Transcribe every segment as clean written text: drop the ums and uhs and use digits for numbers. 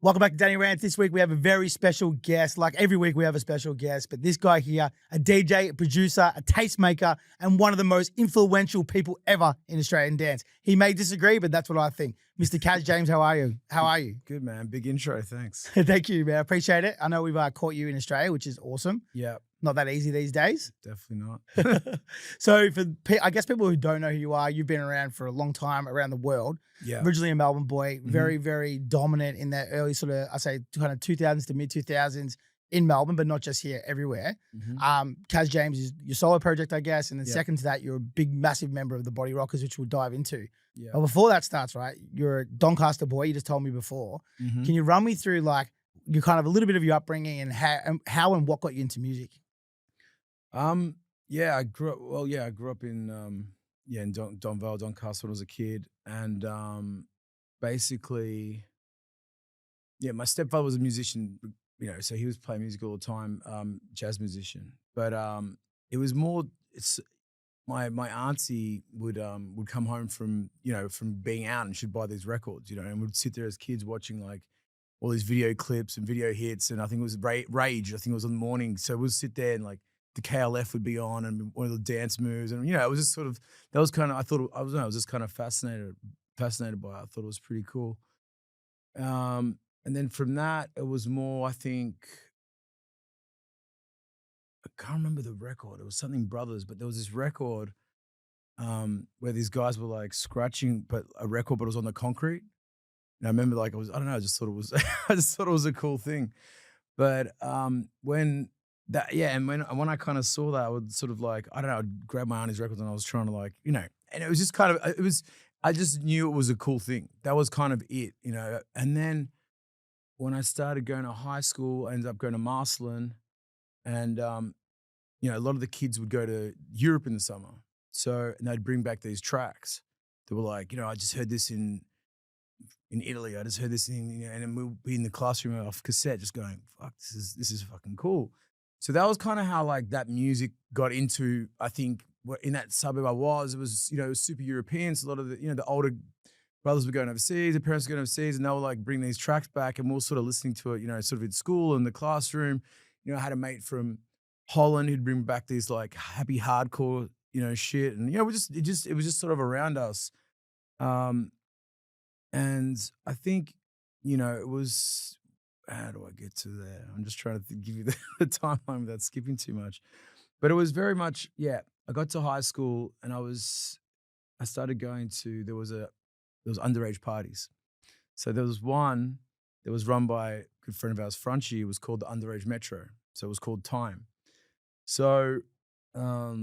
Welcome back to Danny Rants. This week we have a very special guest. Like every week we have a special guest, but this guy here, a DJ, a producer, a tastemaker, and one of the most influential people ever in Australian dance. He may disagree, but that's what I think. Mr. Kaz James, how are you? How are you? Good, man. Big intro. Thanks. Thank you, man. I appreciate it. I know we've caught you in Australia, which is awesome. Yeah, Not that easy these days. definitely not. So I guess people who don't know who you are, you've been around for a long time around the world. Yeah. Originally a Melbourne boy, very, very dominant in that early sort of, I say kind of 2000s to mid 2000s in Melbourne, but not just here, everywhere. Kaz James is your solo project, I guess. And then second to that, you're a big, massive member of the Bodyrockers, which we'll dive into. Yeah. But before that starts, right, you're a Doncaster boy, you just told me before. Can you run me through like your kind of a little bit of your upbringing and how and what got you into music? Yeah, I grew up in in Donvale, Doncaster when I was a kid. And basically, yeah, my stepfather was a musician, so he was playing music all the time, jazz musician. But it was more it's my auntie would come home from being out, and she'd buy these records, and we'd sit there as kids watching like all these video clips and video hits. And I think it was Rage, I think it was in the morning. So we'd sit there and like the KLF would be on and one of the dance moves. And, it was just sort of, that was kind of, I was just kind of fascinated by it. I thought it was pretty cool. And then from that, it was more, I think, I can't remember the record. It was something Brothers, but there was this record where these guys were like scratching, but a record, but it was on the concrete. And I remember like, I just thought it was, I just thought it was a cool thing. But when I kind of saw that, I would sort of like, I don't know, I'd grab my auntie's records and I was trying to like, and it was just kind of, I just knew it was a cool thing. That was kind of it, And then when I started going to high school, I ended up going to Marcelin, and, a lot of the kids would go to Europe in the summer. So, and they'd bring back these tracks. They were like, I just heard this in Italy. I just heard this and then we'll be in the classroom off cassette just going, fuck, this is fucking cool. So that was kind of how like that music got into, I think, in that suburb I was, it was super European. So a lot of the older brothers were going overseas, the parents were going overseas, and they were like bringing these tracks back, and we were sort of listening to it, sort of in school and the classroom. I had a mate from Holland who'd bring back these like happy hardcore, shit. And, it was just sort of around us. And I think, it was, how do I get to there? I'm just trying to give you the timeline without skipping too much. But it was very much, I got to high school and I started going to, there was underage parties. So there was one that was run by a good friend of ours, Frenchie. It was called the Underage Metro. So it was called Time. So, I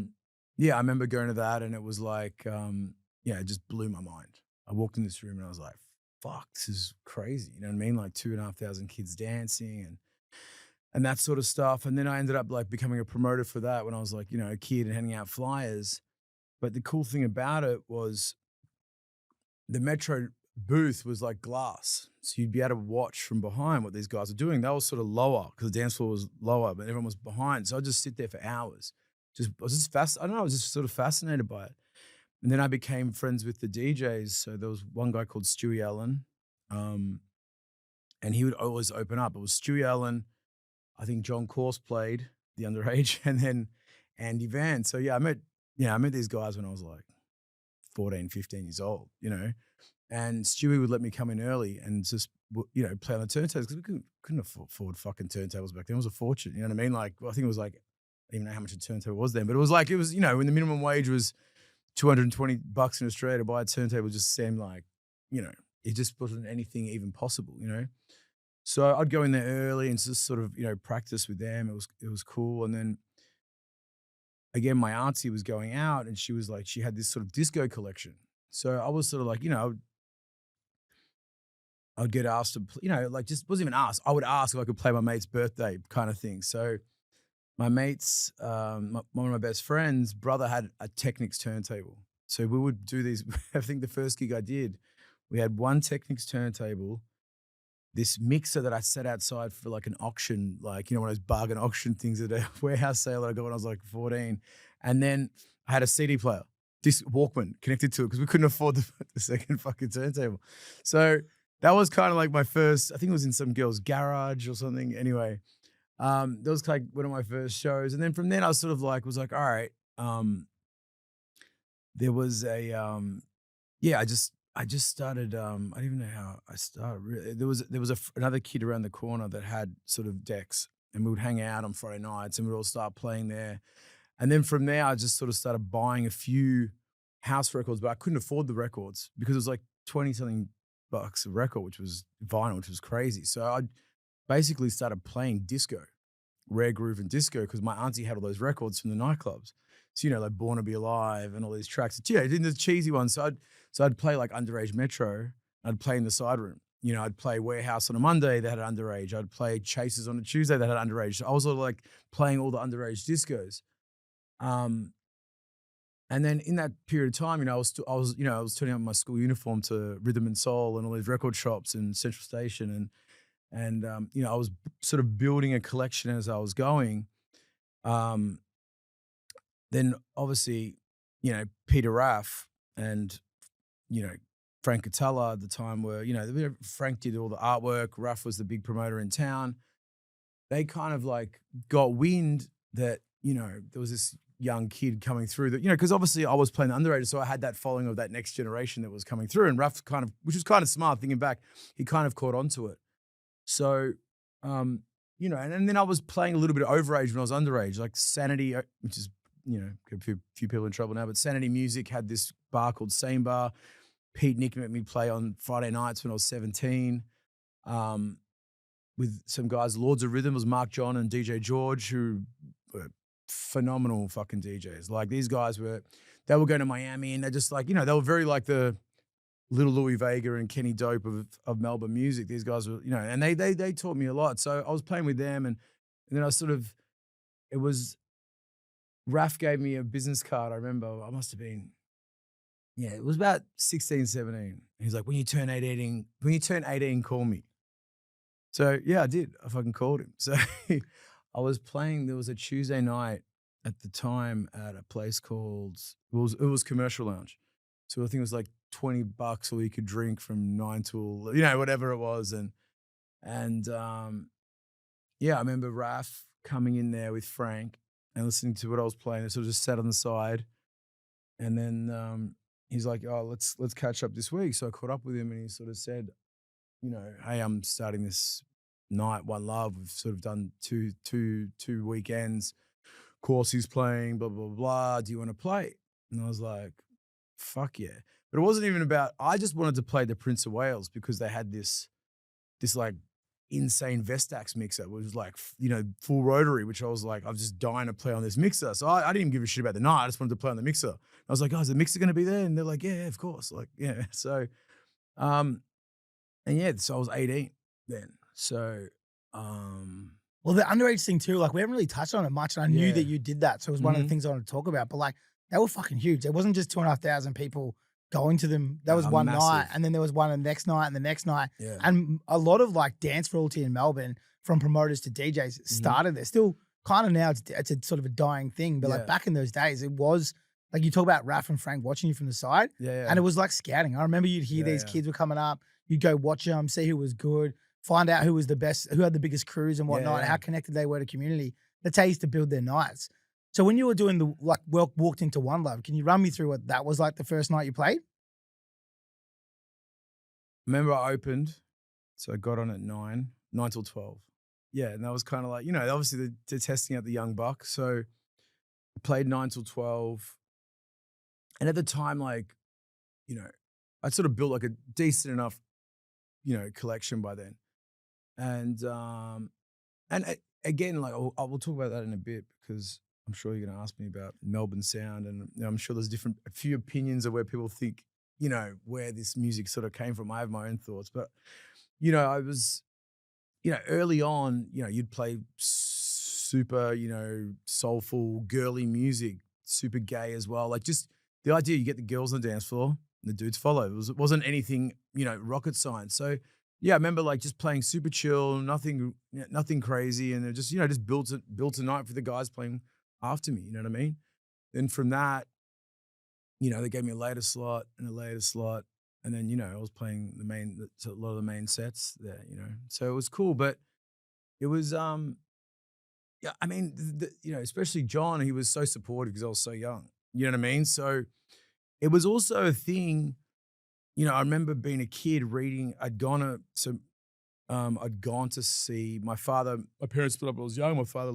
remember going to that, and it was like, it just blew my mind. I walked in this room and I was like, fuck, this is crazy. You know what I mean? Like 2,500 kids dancing and that sort of stuff. And then I ended up like becoming a promoter for that when I was like, a kid and handing out flyers. But the cool thing about it was the Metro booth was like glass. So you'd be able to watch from behind what these guys are doing. They were sort of lower because the dance floor was lower, but everyone was behind. So I'd just sit there for hours. I was just sort of fascinated by it. And then I became friends with the DJs. So there was one guy called Stewie Allen, and he would always open up. It was Stewie Allen, I think John Course played the underage, and then Andy Van. So I met these guys when I was like 14, 15 years old, and Stewie would let me come in early and just, play on the turntables, because we couldn't afford fucking turntables back then. It was a fortune, you know what I mean? Like, I think it was like, I don't even know how much a turntable was then, but it was like, when the minimum wage was $220 in Australia to buy a turntable, just seemed like, it just wasn't anything even possible, So I'd go in there early and just sort of, practice with them. It was cool. And then again, my auntie was going out, and she was like, she had this sort of disco collection. So I was sort of like, I'd get asked to, like, just wasn't even asked. I would ask if I could play my mate's birthday kind of thing. So my mate's, one of my best friends' brother had a Technics turntable. So we would do these. I think the first gig I did, we had one Technics turntable, this mixer that I set outside for like an auction, like, one of those bargain auction things at a warehouse sale that I got when I was like 14. And then I had a CD player, this Walkman connected to it, because we couldn't afford the second fucking turntable. So that was kind of like my first, I think it was in some girl's garage or something. Anyway, that was like one of my first shows. And then from then I was sort of like, was like, all right, there was a, yeah, I just started, I don't even know how I started. Really. There was another kid around the corner that had sort of decks, and we would hang out on Friday nights and we'd all start playing there. And then from there, I just sort of started buying a few house records, but I couldn't afford the records because it was like 20 something bucks a record, which was vinyl, which was crazy. So I basically started playing disco, rare groove and disco, because my auntie had all those records from the nightclubs. So, like Born to Be Alive and all these tracks. Yeah, in the cheesy ones. So I'd play like Underage Metro. I'd play in the side room. I'd play Warehouse on a Monday that had underage. I'd play Chasers on a Tuesday that had underage. So I was sort of like playing all the underage discos. And then in that period of time, I was turning up my school uniform to Rhythm and Soul and all these record shops in Central Station, and I was sort of building a collection as I was going. Then obviously, Peter Raff and Frank Catella at the time were, Frank did all the artwork. Raff was the big promoter in town. They kind of like got wind that there was this young kid coming through that, because obviously I was playing the underrated, so I had that following of that next generation that was coming through. And Raff kind of, which was kind of smart thinking back, he kind of caught onto it. So, and then I was playing a little bit of overage when I was underage, like Sanity, which is, a few people in trouble now, but Sanity Music had this bar called Same Bar. Pete Nick let me play on Friday nights when I was 17. With some guys, Lords of Rhythm was Mark John and DJ George, who were phenomenal fucking DJs. Like these guys they were going to Miami and they're just like, they were very like the Little Louis Vega and Kenny Dope of Melbourne music. These guys were, and they taught me a lot. So I was playing with them and then I it was, Raf gave me a business card. I remember I must have been, it was about 16, 17. He's like, when you turn 18, call me. So yeah, I did. I fucking called him. So I was playing, there was a Tuesday night at the time at a place called, it was Commercial Lounge. So I think it was like $20 or you could drink from 9 till, whatever it was. And I remember Raf coming in there with Frank and listening to what I was playing. I sort of just sat on the side. And then he's like, oh, let's catch up this week. So I caught up with him and he sort of said, hey, I'm starting this night, One Love. We've sort of done two weekends. Course he's playing, blah, blah, blah. Do you want to play? And I was like, fuck yeah. But it wasn't even about, I just wanted to play the Prince of Wales because they had this like insane Vestax mixer, which was like, full rotary, which I was like, I was just dying to play on this mixer. So I didn't even give a shit about the night. I just wanted to play on the mixer. I was like, oh, is the mixer going to be there? And they're like, yeah, of course. Like, yeah. So, so I was 18 then. So, well, the underage thing too, like we haven't really touched on it much, and I knew that you did that, so it was one of the things I wanted to talk about. But like, they were fucking huge. It wasn't just 2,500 people going to them. That was one massive night, and then there was one the next night, and the next night, Yeah. and a lot of like dance royalty in Melbourne, from promoters to DJs, started there. Still, kind of now, it's a sort of a dying thing, but like back in those days, it was like you talk about Raf and Frank watching you from the side, and it was like scouting. I remember you'd hear these kids were coming up, you'd go watch them, see who was good, find out who was the best, who had the biggest crews and whatnot, and how connected they were to community. That's how you used to build their nights. So when you were doing the walked into One Love, can you run me through what that was like the first night you played? Remember I opened, so I got on at 9 till 12. Yeah, and that was kind of like, obviously they're testing out the young buck. So I played 9 till 12. And at the time, like, I sort of built like a decent enough, collection by then. And again, like I will talk about that in a bit because I'm sure you're going to ask me about Melbourne sound, and I'm sure there's a few opinions of where people think, where this music sort of came from. I have my own thoughts, but I was, early on, you'd play super, soulful, girly music, super gay as well. Like just the idea you get the girls on the dance floor and the dudes follow. It wasn't anything, rocket science. So yeah, I remember like just playing super chill, nothing crazy, and it just just built a night for the guys playing after me. You know what I mean? Then from that, they gave me a later slot and a later slot, And then, I was playing so a lot of the main sets there, So it was cool, but it was, yeah, I mean, especially John, he was so supportive because I was so young. You know what I mean? So it was also a thing, I remember being a kid reading, I'd gone to see my father. My parents split up when I was young. My father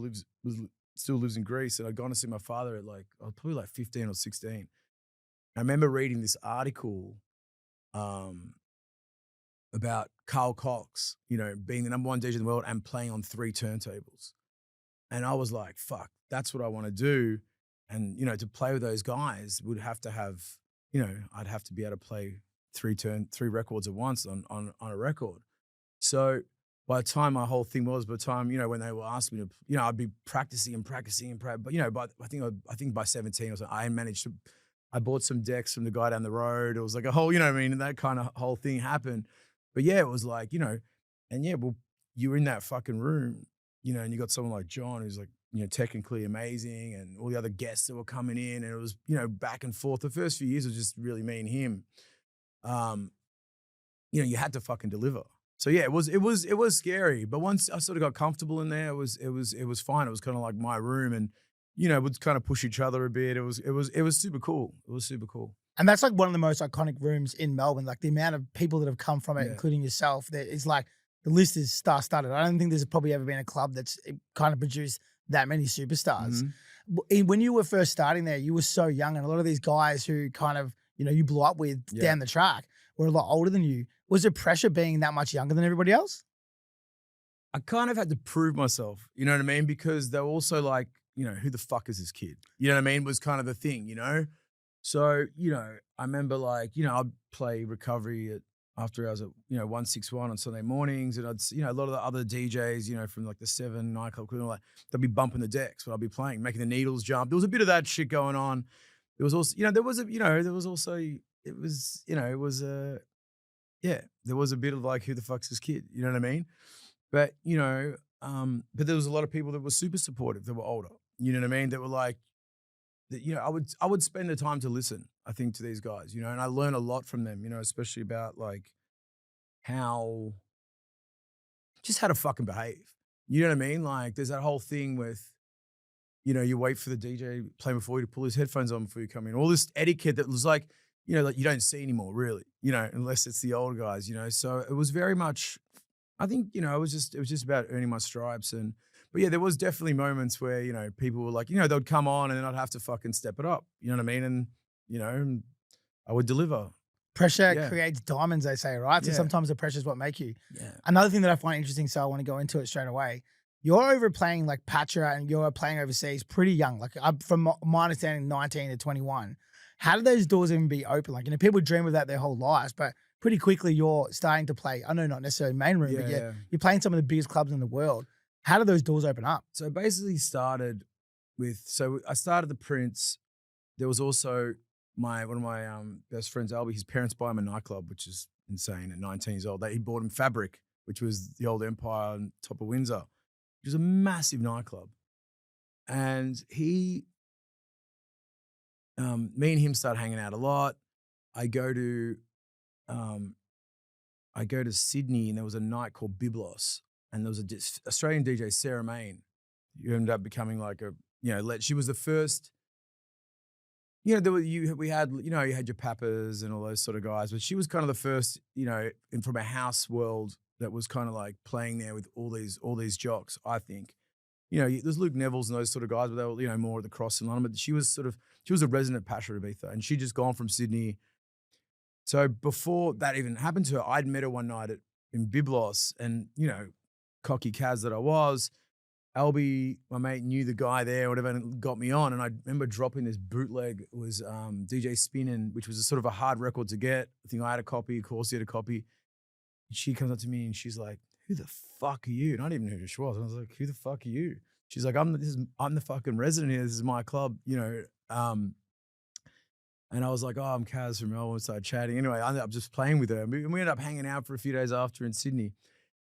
still lives in Greece, and I'd gone to see my father at like I was probably like 15 or 16. I remember reading this article um, about Carl Cox, being the number one DJ in the world and playing on 3 turntables. And I was like, fuck, that's what I want to do. And, to play with those guys would have to have, I'd have to be able to play 3 records at once on a record. So by the time my whole thing was, by the time, when they were asking me to, I'd be practicing and practicing and practicing. But, but I think by 17 or something, I bought some decks from the guy down the road. It was like a whole, and that kind of whole thing happened. But yeah, it was like, and yeah, well, you're in that fucking room, and you got someone like John who's like, technically amazing, and all the other guests that were coming in, and it was, back and forth. The first few years was just really me and him. You had to fucking deliver. So yeah, it was scary. But once I sort of got comfortable in there, it was fine. It was kind of like my room, and we'd kind of push each other a bit. It was super cool. It was super cool. And that's like one of the most iconic rooms in Melbourne. Like the amount of people that have come from it, Yeah. including yourself, that is like the list is star-studded. I don't think there's probably ever been a club that's kind of produced that many superstars. When you were first starting there, you were so young, and a lot of these guys who kind of, you blew up with down the track were a lot older than you. Was there pressure being that much younger than everybody else? I kind of had to prove myself, you know what I mean? Because they were also like, who the fuck is this kid? You know what I mean? Was kind of the thing, So, I remember like, I'd play recovery after hours at, 161 on Sunday mornings. And a lot of the other DJs, from like the 7 nightclub, like, they'll be bumping the decks when I'll be playing, making the needles jump. There was a bit of that shit going on. There was also, there was a bit of like, who the fuck's this kid? You know what I mean? But, but there was a lot of people that were super supportive that were older. You know what I mean? That were like, that, I would spend the time to listen, I think, to these guys, and I learn a lot from them, especially about like just how to fucking behave. You know what I mean? Like there's that whole thing with, you wait for the DJ playing before you to pull his headphones on before you come in. All this etiquette that was like, like you don't see anymore really, unless it's the old guys, So it was very much, I think, it was just about earning my stripes. But yeah, there was definitely moments where, people were like, they'd come on and then I'd have to fucking step it up. You know what I mean? And, I would deliver. Pressure creates diamonds, they say, right? So Yeah. sometimes the pressure is what make you. Yeah. Another thing that I find interesting, so I want to go into it straight away. You're over playing like Patra and you're playing overseas pretty young. Like from my understanding, 19 to 21. How do those doors even be open? Like, people dream of that their whole lives, but pretty quickly you're starting to play, I know not necessarily main room, but you're playing some of the biggest clubs in the world. How do those doors open up? So basically I started the Prince. There was also one of my best friends, Albie, his parents buy him a nightclub, which is insane at 19 years old. He bought him Fabric, which was the old Empire on top of Windsor, which was a massive nightclub. And me and him start hanging out a lot. I go to Sydney, and there was a night called Biblos, and there was a Australian DJ, Sarah Main, who ended up becoming like she was the first. We had you had your Pappas and all those sort of guys, but she was kind of the first, from a house world that was kind of like playing there with all these jocks. I think, there's Luke Neville's and those sort of guys, but they were more at the Cross in London. But she was a resident Pasha Ibiza, and she'd just gone from Sydney. So before that even happened to her, I'd met her one night in Biblos, and cocky Kaz that I was. Albie, my mate, knew the guy there, whatever, and got me on. And I remember dropping this bootleg. It was DJ Spinnin', which was a sort of a hard record to get. I think I had a copy, of course, he had a copy. And she comes up to me and she's like, "Who the fuck are you?" And I didn't even know who she was. And I was like, "Who the fuck are you?" She's like, I'm the fucking resident here. This is my club, And I was like, "Oh, I'm Kaz from Melbourne." We started chatting. Anyway, I ended up just playing with her. And we ended up hanging out for a few days after in Sydney.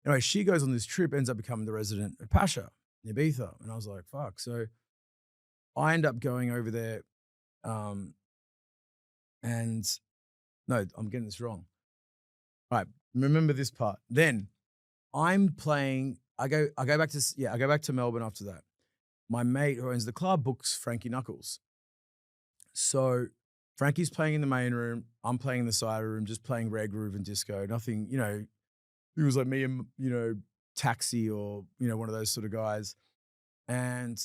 Anyway, she goes on this trip, ends up becoming the resident at Pasha in Ibiza. And I was like, fuck. So I end up going over there. And no, I'm getting this wrong. All right, remember this part. Then I'm playing. I go back to Melbourne after that. My mate who owns the club books Frankie Knuckles. So Frankie's playing in the main room. I'm playing in the side room, just playing reg, groove, and disco. Nothing, it was like me and, Taxi or, one of those sort of guys. And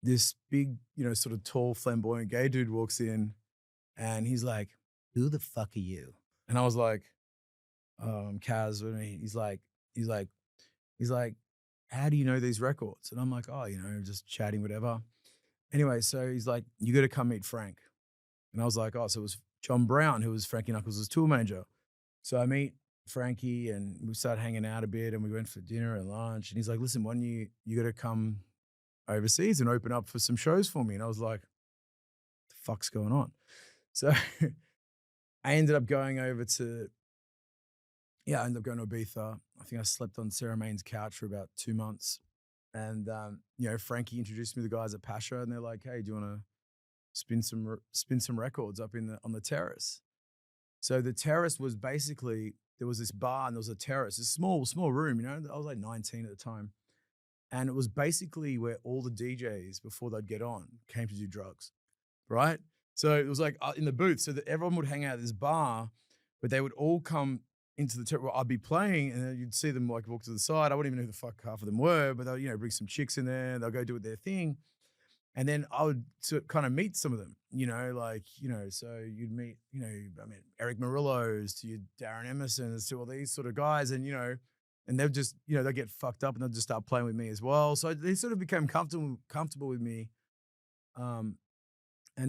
this big, sort of tall, flamboyant gay dude walks in and he's like, "Who the fuck are you?" And I was like, I'm Kaz. He's like, "How do you know these records?" And I'm like, "Oh, just chatting, whatever." Anyway, so he's like, "You got to come meet Frank." And I was like, "Oh," so it was John Brown, who was Frankie Knuckles' tour manager. So I meet Frankie and we started hanging out a bit and we went for dinner and lunch. And he's like, "Listen, when you got to come overseas and open up for some shows for me." And I was like, "What the fuck's going on?" So I ended up going over to, I ended up going to Ibiza. I think I slept on Sarah Main's couch for about 2 months. And, Frankie introduced me to the guys at Pasha and they're like, "Hey, do you want to spin some records up on the terrace?" So the terrace was basically, there was this bar and there was a terrace, a small room, I was like 19 at the time. And it was basically where all the DJs before they'd get on came to do drugs, right? So it was like in the booth, so that everyone would hang out at this bar, but they would all come into the terrace. Well, I'd be playing and then you'd see them like walk to the side. I wouldn't even know who the fuck half of them were, but they'll, bring some chicks in there, they'll go do their thing. And then I would kind of meet some of them, so you'd meet, Eric Murillo's to your Darren Emerson's to all these sort of guys and, and they'll just, they'll get fucked up and they'll just start playing with me as well. So they sort of became comfortable with me. And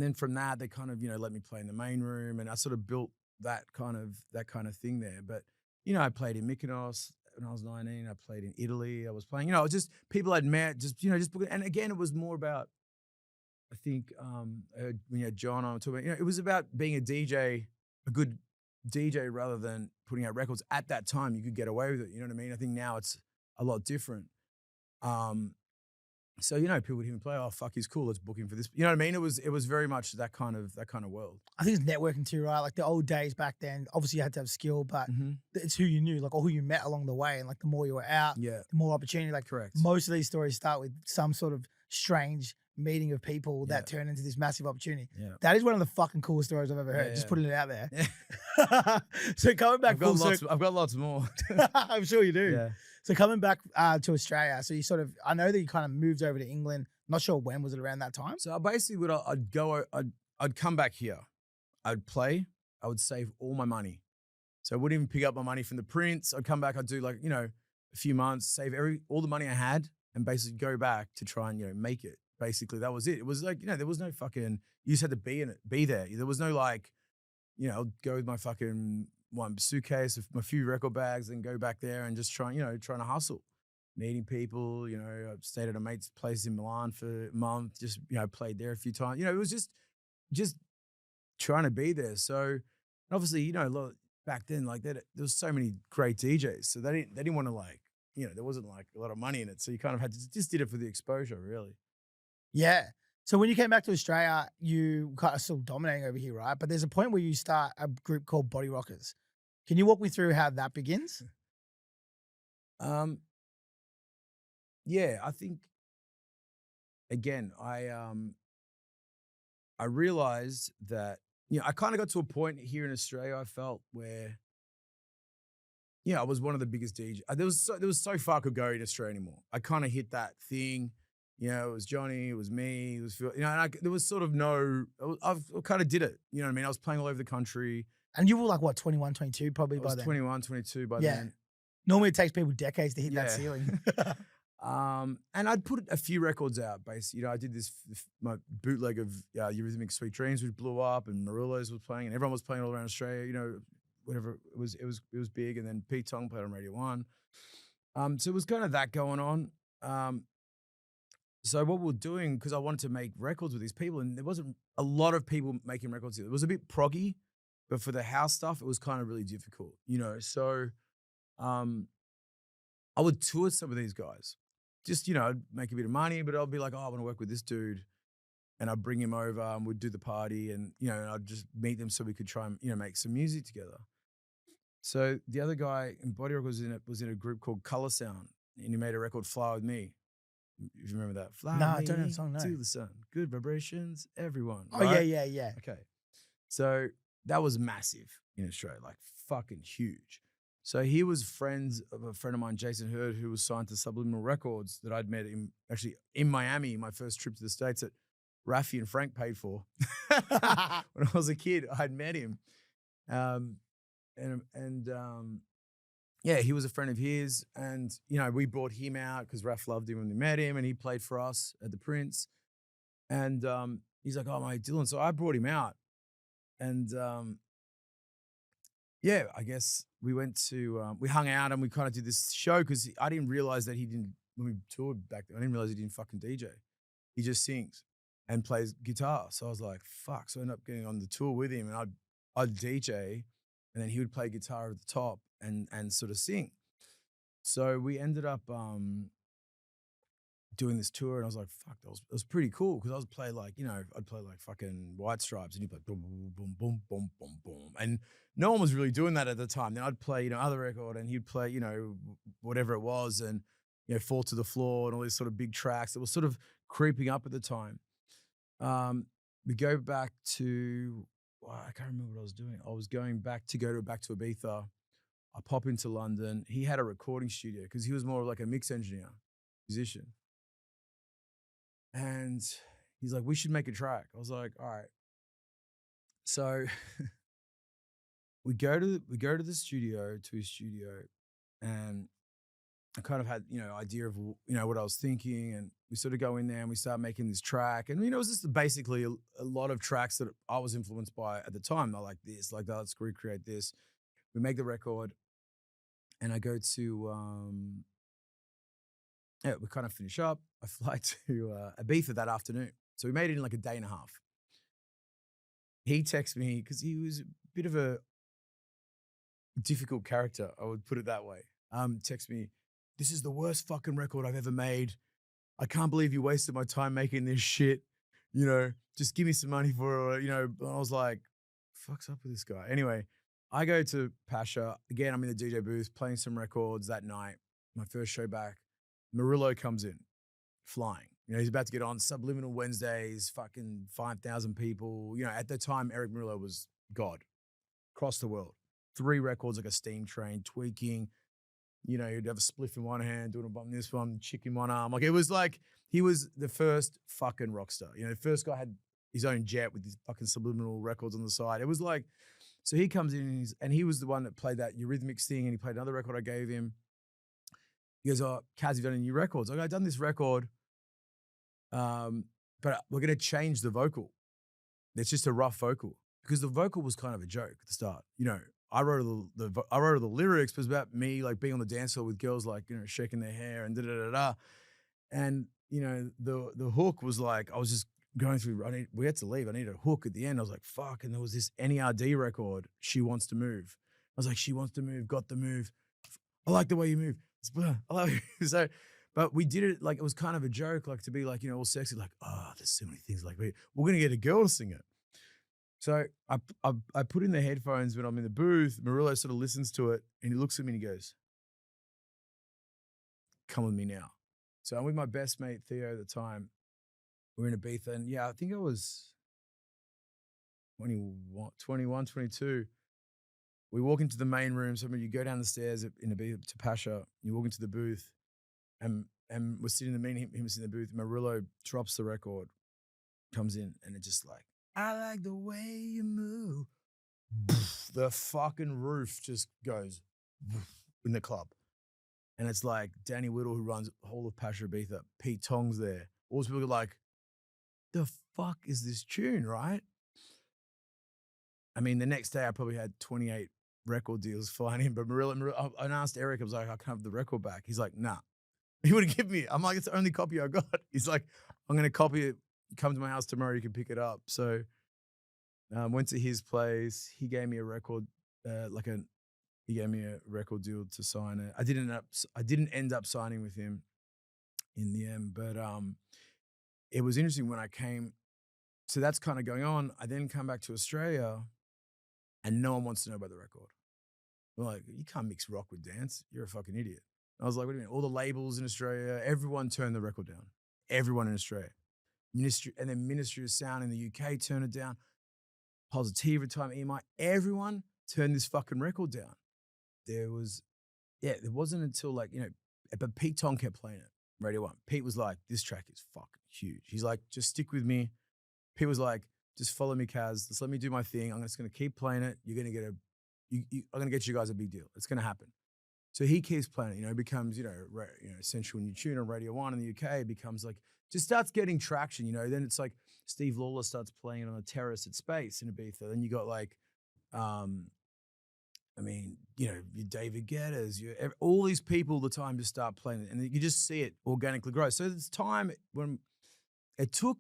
then from that, they kind of, let me play in the main room and I sort of built that kind of thing there. But, I played in Mykonos when I was 19. I played in Italy. I was playing, just people I'd met, and again, it was more about, I think when you had John on talking about, it was about being a DJ, a good DJ rather than putting out records. At that time, you could get away with it. You know what I mean? I think now it's a lot different. So people would hear me play. "Oh fuck, he's cool. Let's book him for this." You know what I mean? It was very much that kind of world. I think it's networking too, right? Like the old days back then, obviously you had to have skill, but it's who you knew, like, or who you met along the way. And like the more you were out, the more opportunity. Like, correct. Most of these stories start with some sort of strange meeting of people that turn into this massive opportunity. Yeah. That is one of the fucking coolest stories I've ever heard. Yeah, Just yeah. putting it out there. Yeah. So coming back full circle, I've got lots more. I'm sure you do. Yeah. So coming back to Australia, so you sort of, I know that you kind of moved over to England. Not sure when, was it around that time? So basically I'd come back here. I'd play. I would save all my money. So I wouldn't even pick up my money from the prints. I'd come back. I'd do like, a few months, save all the money I had and basically go back to try and, make it. Basically, that was it. It was like, there was no fucking, you just had to be there. There was no like, I'll go with my fucking one suitcase with my few record bags and go back there and just trying to hustle. Meeting people, I stayed at a mate's place in Milan for a month, just, played there a few times. It was just trying to be there. So obviously, back then, like that, there was so many great DJs. So they didn't want to like, there wasn't like a lot of money in it. So you kind of had to just did it for the exposure, really. Yeah. So when you came back to Australia, you kind of still dominating over here, right? But there's a point where you start a group called Bodyrockers. Can you walk me through how that begins? Yeah, I think again, I realized that, I kind of got to a point here in Australia, I felt where, I was one of the biggest DJs. There was so far I could go in Australia anymore. I kind of hit that thing. It was Johnny, it was me, it was Phil, and there was sort of I kind of did it. You know what I mean? I was playing all over the country. And you were like, what, 21, 22 probably by then? 21, 22 by then. Normally it takes people decades to hit that ceiling. And I'd put a few records out, basically. I did my bootleg of Eurythmic Sweet Dreams, which blew up, and Murillo's was playing, and everyone was playing all around Australia, whatever. It was big, and then Pete Tong played on Radio 1. So it was kind of that going on. So what we're doing, because I wanted to make records with these people, and there wasn't a lot of people making records here. It was a bit proggy, but for the house stuff, it was kind of really difficult, So I would tour some of these guys. Just, I'd make a bit of money, but I'll be like, "Oh, I want to work with this dude." And I'd bring him over and we'd do the party and, and I'd just meet them so we could try and, make some music together. So the other guy in Bodyrockers was in a group called Color Sound, and he made a record, Fly With Me. If you remember that. Fly No, with I don't know the me song, no. to the sun. Good vibrations, everyone. Oh, yeah, Right? yeah, yeah. Okay. So that was massive in Australia, like fucking huge. So he was friends of a friend of mine, Jason Hurd, who was signed to Subliminal Records that I'd met him actually in Miami, my first trip to the States that Rafi and Frank paid for. When I was a kid, I'd met him. Um, yeah, he was a friend of his. And, you know, we brought him out because Raf loved him when we met him and he played for us at the Prince. And he's like, oh, mate, Dylan. So I brought him out. And yeah, I guess we went to, we hung out and we kind of did this show because I didn't realize that he didn't, when we toured back then, I didn't realize he didn't fucking DJ. He just sings and plays guitar. So I was like, fuck. So I ended up getting on the tour with him and I'd DJ and then he would play guitar at the top and sort of sing. So we ended up doing this tour and I was like, fuck, it was pretty cool because I was play like, you know, I'd play like fucking White Stripes and he'd play boom, boom, boom, boom, boom, boom, boom. And no one was really doing that at the time. Then I'd play, you know, other record and he'd play, you know, whatever it was and, you know, Fall to the Floor and all these sort of big tracks that were sort of creeping up at the time. We go back to, well, I can't remember what I was doing. I was going back to Ibiza. I pop into London. He had a recording studio because he was more like a mix engineer, musician. And he's like, we should make a track. I was like, all right. So we go to his studio, and I kind of had, you know, idea of, you know, what I was thinking. And we sort of go in there and we start making this track. And, you know, it was just basically a lot of tracks that I was influenced by at the time. I like this, like that, let's recreate this. We make the record and I go to, yeah, we kind of finish up. I fly to Ibiza that afternoon. So we made it in like a day and a half. He texts me because he was a bit of a difficult character, I would put it that way. Text me, this is the worst fucking record I've ever made. I can't believe you wasted my time making this shit. You know, just give me some money for it. You know, I was like, fuck's up with this guy? Anyway, I go to Pasha. Again, I'm in the DJ booth playing some records that night. My first show back. Murillo comes in, flying. You know, he's about to get on Subliminal Wednesdays, fucking 5,000 people. You know, at the time, Eric Murillo was God across the world. 3 records like a steam train, tweaking. You know, he'd have a spliff in one hand, doing a bump in this one, chick in one arm. Like, it was like he was the first fucking rock star. You know, the first guy had his own jet with his fucking Subliminal records on the side. It was like, so he comes in and he was the one that played that Eurythmics thing and he played another record I gave him. He goes, oh, Kaz, you've done any new records? I go, I've done this record, but we're going to change the vocal. It's just a rough vocal because the vocal was kind of a joke at the start. You know, I wrote the lyrics, but it was about me like being on the dance floor with girls like, you know, shaking their hair and da-da-da-da. And, you know, the hook was like, I was just going through, we had to leave. I needed a hook at the end. I was like, fuck. And there was this NERD record, She Wants to Move. I was like, she wants to move, got the move. I like the way you move. I love you. So, but we did it like, it was kind of a joke, like to be like, you know, all sexy, like, oh, there's so many things like we're going to get a girl to sing it. So I put in the headphones when I'm in the booth. Murillo sort of listens to it and he looks at me and he goes, come with me now. So I'm with my best mate, Theo, at the time. We're in Ibiza. And yeah, I think I was 21, 22. We walk into the main room. So when you go down the stairs in Ibiza to Pasha, you walk into the booth and we're sitting in the meeting, him sitting in the booth. Murillo drops the record, comes in and it's just like, I like the way you move. The fucking roof just goes in the club. And it's like Danny Whittle, who runs the whole of Pasha Ibiza, Pete Tong's there. All these people are like, the fuck is this tune, right? I mean, the next day I probably had 28 record deals flying in, but Murillo, I asked Eric, I was like, I can have the record back. He's like, nah. He wouldn't give me it. I'm like, it's the only copy I got. He's like, I'm going to copy it. Come to my house tomorrow, you can pick it up. So went to his place. He gave me a record, he gave me a record deal to sign it. I didn't end up signing with him in the end, but it was interesting when I came. So that's kind of going on. I then come back to Australia and no one wants to know about the record. I'm like, you can't mix rock with dance. You're a fucking idiot. I was like, what do you mean? All the labels in Australia, everyone turned the record down. Everyone in Australia. Ministry of Sound in the UK turned it down. Positive Time, EMI, everyone turned this fucking record down. It wasn't until like, but Pete Tong kept playing it, Radio 1. Pete was like, this track is fucking huge. He's like, just stick with me. Pete was like, just follow me, Kaz. Just let me do my thing. I'm just going to keep playing it. You're going to get I'm going to get you guys a big deal. It's going to happen. So he keeps playing it, it becomes, Essential New Tune on Radio 1 in the UK. It becomes like, just starts getting traction, Then it's like Steve Lawler starts playing it on a terrace at Space in Ibiza. Then you got like, your David Guetta's, all these people all the time just start playing it. And you just see it organically grow. So it's time when it took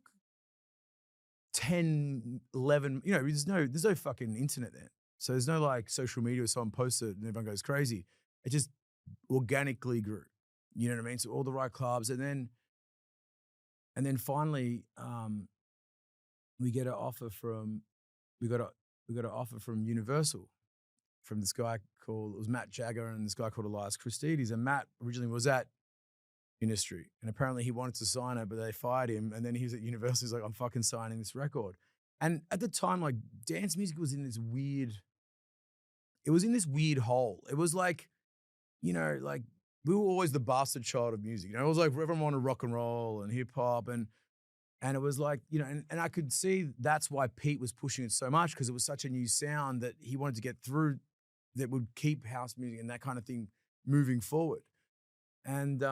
10, 11, there's no fucking internet then. So there's no like social media where someone posts it and everyone goes crazy. It just organically grew. You know what I mean? So all the right clubs. And then finally, we got an offer from Universal from this guy it was Matt Jagger and this guy called Elias Christides. And Matt originally was at Ministry. And apparently he wanted to sign it, but they fired him. And then he was at Universal. He's like, I'm fucking signing this record. And at the time, like dance music was in this weird hole. It was like, like we were always the bastard child of music. It was like everyone wanted rock and roll and hip hop. And it was like, and I could see that's why Pete was pushing it so much, because it was such a new sound that he wanted to get through that would keep house music and that kind of thing moving forward. And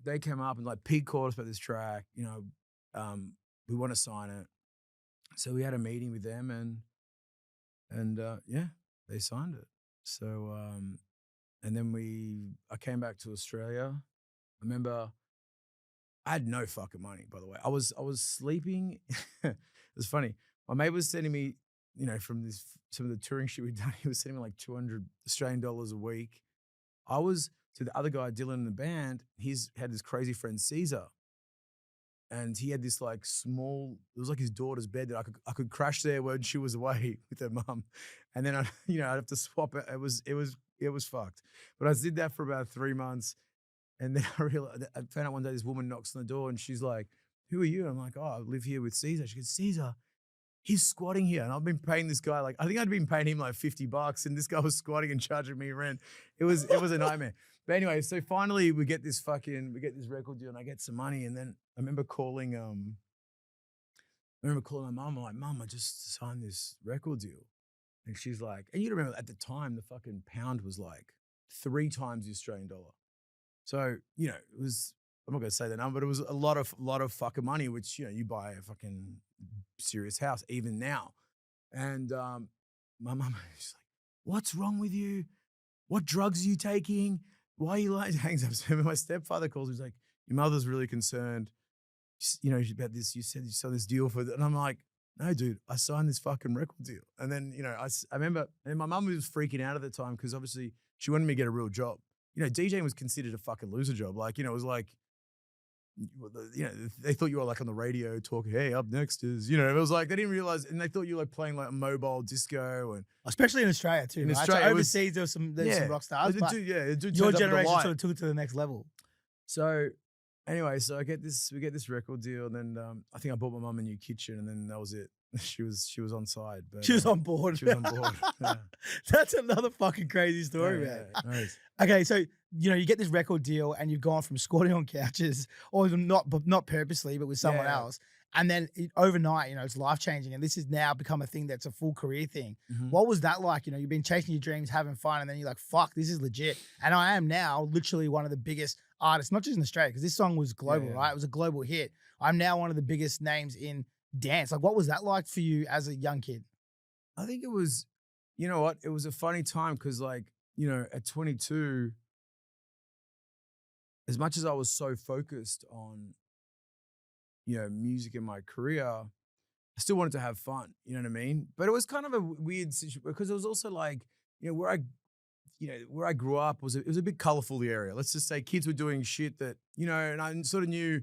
they came up and like Pete called us about this track, we want to sign it. So we had a meeting with them and they signed it. So, and then I came back to Australia. I remember I had no fucking money, by the way. I was sleeping. It was funny. My mate was sending me, from some of the touring shit we'd done, he was sending me like 200 Australian dollars a week. To the other guy, Dylan in the band, he's had this crazy friend, Caesar. And he had this like it was like his daughter's bed that I could crash there when she was away with her mum. And then I'd have to swap it. It was fucked. But I did that for about 3 months. And then I found out one day this woman knocks on the door and she's like, who are you? I'm like, oh, I live here with Caesar. She goes, Caesar, he's squatting here. And I've been paying this guy I think I'd been paying him like $50 and this guy was squatting and charging me rent. It was a nightmare. But anyway, so finally we get this record deal and I get some money. And then I remember calling my mum. I'm like, Mum, I just signed this record deal. And she's like, and you remember at the time, the fucking pound was like 3 times the Australian dollar. So, it was, I'm not going to say the number, but it was a lot of fucking money, which, you buy a fucking serious house even now. And my mum was like, what's wrong with you? What drugs are you taking? Why are you like, hangs up. So my stepfather calls me, he's like, your mother's really concerned, about this. You said you saw this deal and I'm like, no, dude, I signed this fucking record deal. And then, I remember, and my mum was freaking out at the time because obviously she wanted me to get a real job. DJing was considered a fucking loser job. Like, it was like, they thought you were like on the radio talking, hey, up next is, it was like, they didn't realize, and they thought you were like playing like a mobile disco and. Especially in Australia too. In right? Australia, so overseas, there's some rock stars, but your generation sort of took it to the next level. So anyway, we get this record deal, and then I think I bought my mum a new kitchen, and then that was it. She was on side. But, she was on board. She was on board. Yeah. That's another fucking crazy story, man. Yeah, nice. Okay, so you get this record deal, and you've gone from squatting on couches, or not purposely, but with someone else, and then overnight, it's life changing, and this has now become a thing that's a full career thing. Mm-hmm. What was that like? You've been chasing your dreams, having fun, and then you're like, "Fuck, this is legit." And I am now literally one of the biggest artists, not just in Australia, because this song was global, right? It was a global hit. I'm now one of the biggest names in dance. Like, what was that like for you as a young kid? I think it was, it was a funny time because, like, at 22, as much as I was so focused on, music in my career, I still wanted to have fun. You know what I mean? But it was kind of a weird situation because it was also like, where I grew up it was a bit colorful, the area. Let's just say kids were doing shit that, and I sort of knew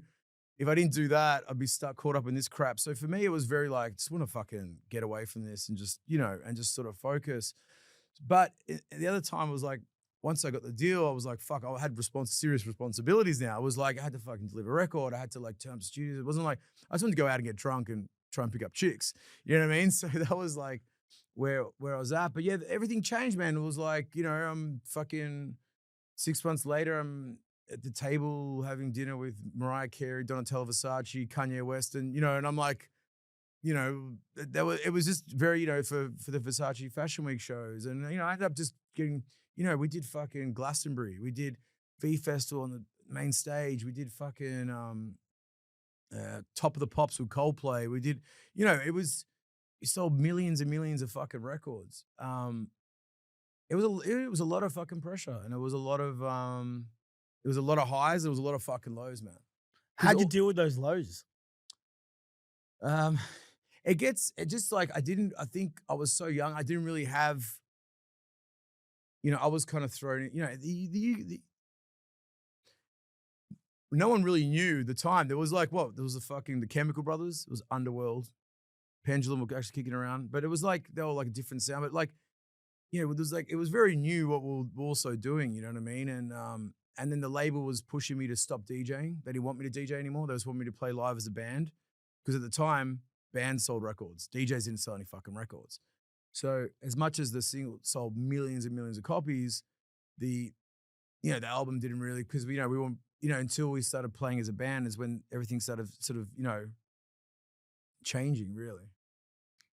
if I didn't do that, I'd be caught up in this crap. So for me, it was very like, just want to fucking get away from this and just, and just sort of focus. But the other time was like, once I got the deal, I was like, fuck, I had serious responsibilities now. It was like, I had to fucking deliver a record. I had to like turn up to studios. It wasn't like, I just wanted to go out and get drunk and try and pick up chicks. You know what I mean? So that was like where I was at. But yeah, everything changed, man. It was like, you know, I'm fucking 6 months later, I'm at the table having dinner with Mariah Carey, Donatella Versace, Kanye West, and, you know, and I'm like, you know, it was just very, you know, for the Versace Fashion Week shows. And, you know, I ended up just getting, you know, we did fucking Glastonbury. We did V Festival on the main stage. We did fucking Top of the Pops with Coldplay. We did, you know, we sold millions and millions of fucking records. It was a lot of fucking pressure, and it was a lot of highs. There was a lot of fucking lows, man. How'd you deal with those lows? It just like, I think I was so young. I didn't really have, you know, I was kind of thrown, you know, no one really knew the time. There was like, there was the Chemical Brothers. It was Underworld. Pendulum were actually kicking around, but it was like, they were like a different sound, but like, you know, it was very new what we were also doing, you know what I mean? And then the label was pushing me to stop DJing. They didn't want me to DJ anymore. They just wanted me to play live as a band. Because at the time, bands sold records. DJs didn't sell any fucking records. So as much as the single sold millions and millions of copies, the album didn't really, because we weren't, you know, until we started playing as a band is when everything started sort of, you know, changing really.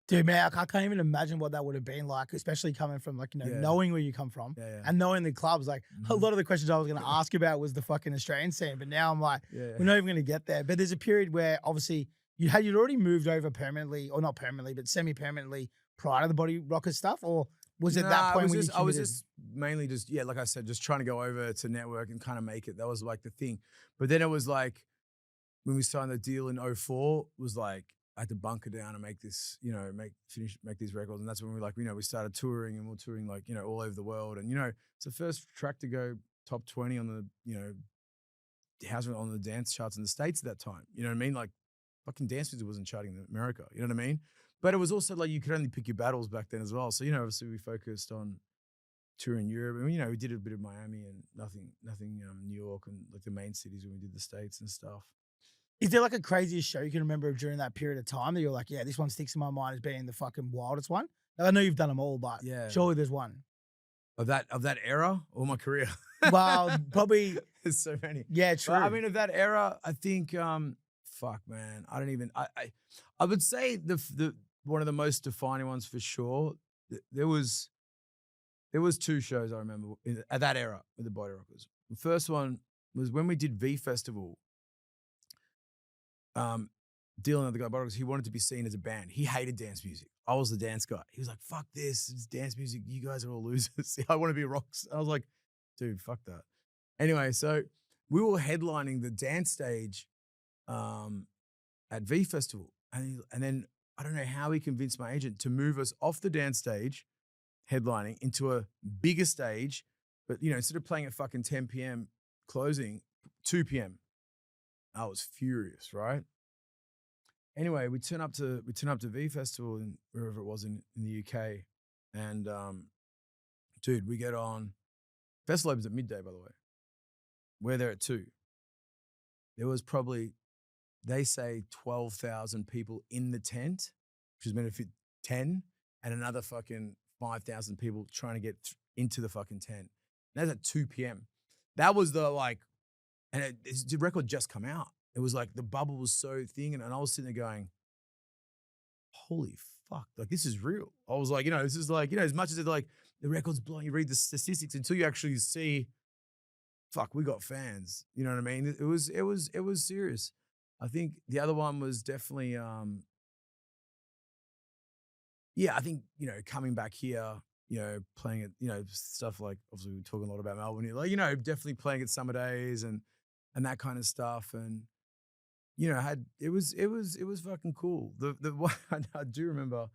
Dude, man, I can't even imagine what that would have been like, especially coming from like, you know, knowing where you come from and knowing the clubs. Like a lot of the questions I was going to ask about was the fucking Australian scene, but now I'm like, we're not even going to get there. But there's a period where obviously you'd already moved over permanently, or not permanently, but semi-permanently prior to the Bodyrockers stuff, or was it that point when I was just mainly just, like I said, just trying to go over to network and kind of make it. That was like the thing. But then it was like, when we signed the deal in 2004, was like, I had to bunker down and make this, you know, make these records. And that's when we like, you know, we started touring, and we're touring like, you know, all over the world. And, you know, it's the first track to go top 20 on the, you know, on the dance charts in the States at that time. You know what I mean? Like fucking dance music wasn't charting in America. You know what I mean? But it was also like, you could only pick your battles back then as well. So, you know, obviously we focused on touring Europe. And, you know, we did a bit of Miami and nothing New York and like the main cities when we did the States and stuff. Is there like a craziest show you can remember during that period of time that you're like, yeah, this one sticks in my mind as being the fucking wildest one? Like, I know you've done them all, but surely there's one. Of that era or my career? Well, probably. There's so many. Yeah, true. But, I mean, of that era, I think, fuck, man, I don't even, I would say the one of the most defining ones for sure. There was two shows I remember at that era with the Bodyrockers. The first one was when we did V Festival. Dylan, the guy Bodyrockers, he wanted to be seen as a band. He hated dance music. I was the dance guy. He was like, fuck this, it's dance music. You guys are all losers. I want to be rocks. I was like, dude, fuck that. Anyway, so we were headlining the dance stage at V Festival. And then I don't know how he convinced my agent to move us off the dance stage, headlining, into a bigger stage. But, you know, instead of playing at fucking 10 p.m. closing, 2 p.m. I was furious, right? Anyway, we turn up to V Festival in wherever it was in the UK, and dude, we get on. Festival opens at midday, by the way. We're there at 2. There was probably, they say, 12,000 people in the tent, which was meant to fit 10, and another fucking 5,000 people trying to get into the fucking tent. And that's at 2 p.m. That was the like. And the record just come out. It was like the bubble was so thin, and I was sitting there going, holy fuck, like this is real. I was like, you know, this is like, you know, as much as it's like the record's blowing, you read the statistics until you actually see, fuck, we got fans. You know what I mean? It was serious. I think the other one was definitely, I think, you know, coming back here, you know, playing at, you know, stuff like, obviously we're talking a lot about Melbourne here, like, you know, definitely playing at Summer Days and that kind of stuff. And, you know, it was fucking cool. The one I do remember,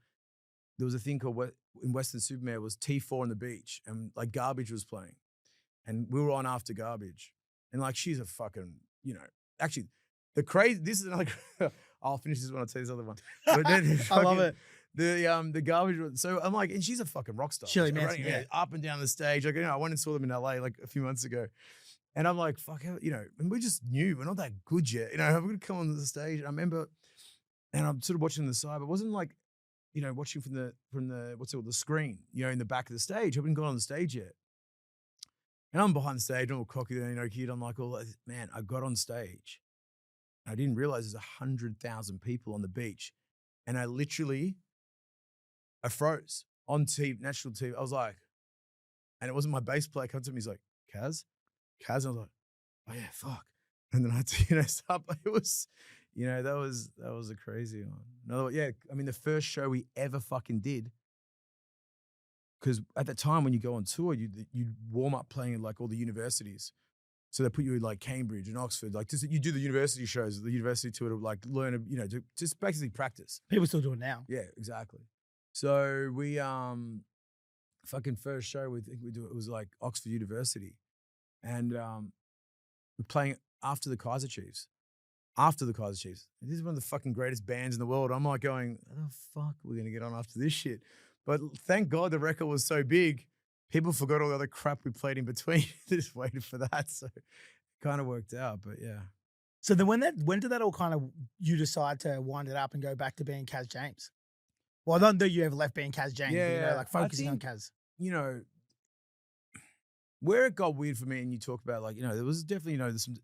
there was a thing called in Western Supermare was T4 on the beach, and like Garbage was playing, and we were on after Garbage, and like she's a fucking, you know, actually this is another. I'll finish this one. I'll tell you this other one. But then I love it. the garbage. So I'm like, and she's a fucking rock star. Shirley She's Manson, running, yeah. up and down the stage. Like, I went and saw them in LA like a few months ago. And I'm like, fuck, and we're just new. We're not that good yet. We're going to come on the stage. And I remember, and I'm sort of watching the side, but it wasn't like, watching from the what's it called, the screen, in the back of the stage. I haven't gone on the stage yet. And I'm behind the stage, I'm all cocky, kid. I'm like, man, I got on stage. I didn't realize there's 100,000 people on the beach. And I froze on TV, national TV. I was like, and it wasn't my bass player come to me. He's like, Kaz? And I was like, oh yeah, fuck. And then I had to, stop. It was, that was a crazy one. Another one, yeah. I mean, the first show we ever fucking did, because at the time when you go on tour, you warm up playing at like all the universities. So they put you in like Cambridge and Oxford, like you do the university shows, the university tour to like learn, to just basically practice. People still do it now. Yeah, exactly. So we fucking first show it was like Oxford University, and we're playing after the Kaiser Chiefs. This is one of the fucking greatest bands in the world. I'm like going, how the fuck are we gonna get on after this shit? But thank God the record was so big, people forgot all the other crap we played in between. They just waited for that, so it kind of worked out. But yeah. So then when did that all kind of, you decide to wind it up and go back to being Kaz James? Well, I don't know you ever left being Kaz James, Yeah, like focusing on Kaz. Where it got weird for me, and you talk about like, there was definitely, there's some,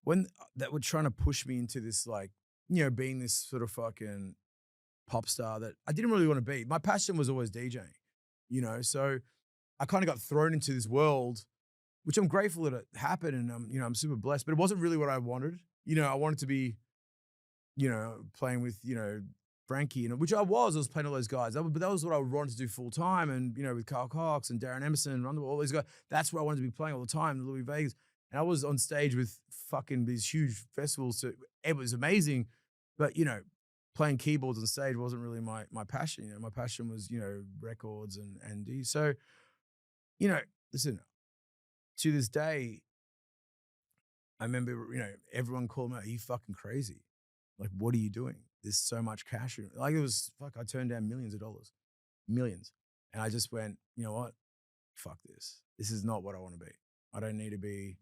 when that were trying to push me into this, like, being this sort of fucking pop star that I didn't really want to be. My passion was always DJing, so I kind of got thrown into this world, which I'm grateful that it happened, and I'm super blessed, but it wasn't really what I wanted. I wanted to be, playing with, Frankie, which I was playing all those guys. But that was what I wanted to do full time. And, with Carl Cox and Darren Emerson and all these guys, that's where I wanted to be playing all the time, Louis Vegas. And I was on stage with fucking these huge festivals. So it was amazing. But, playing keyboards on stage wasn't really my passion. My passion was, records and so, listen, to this day, I remember, everyone called me, are you fucking crazy? Like, what are you doing? There's so much cash. Like, it was, I turned down millions of dollars. Millions. And I just went, you know what? Fuck this. This is not what I want to be. I don't need to be,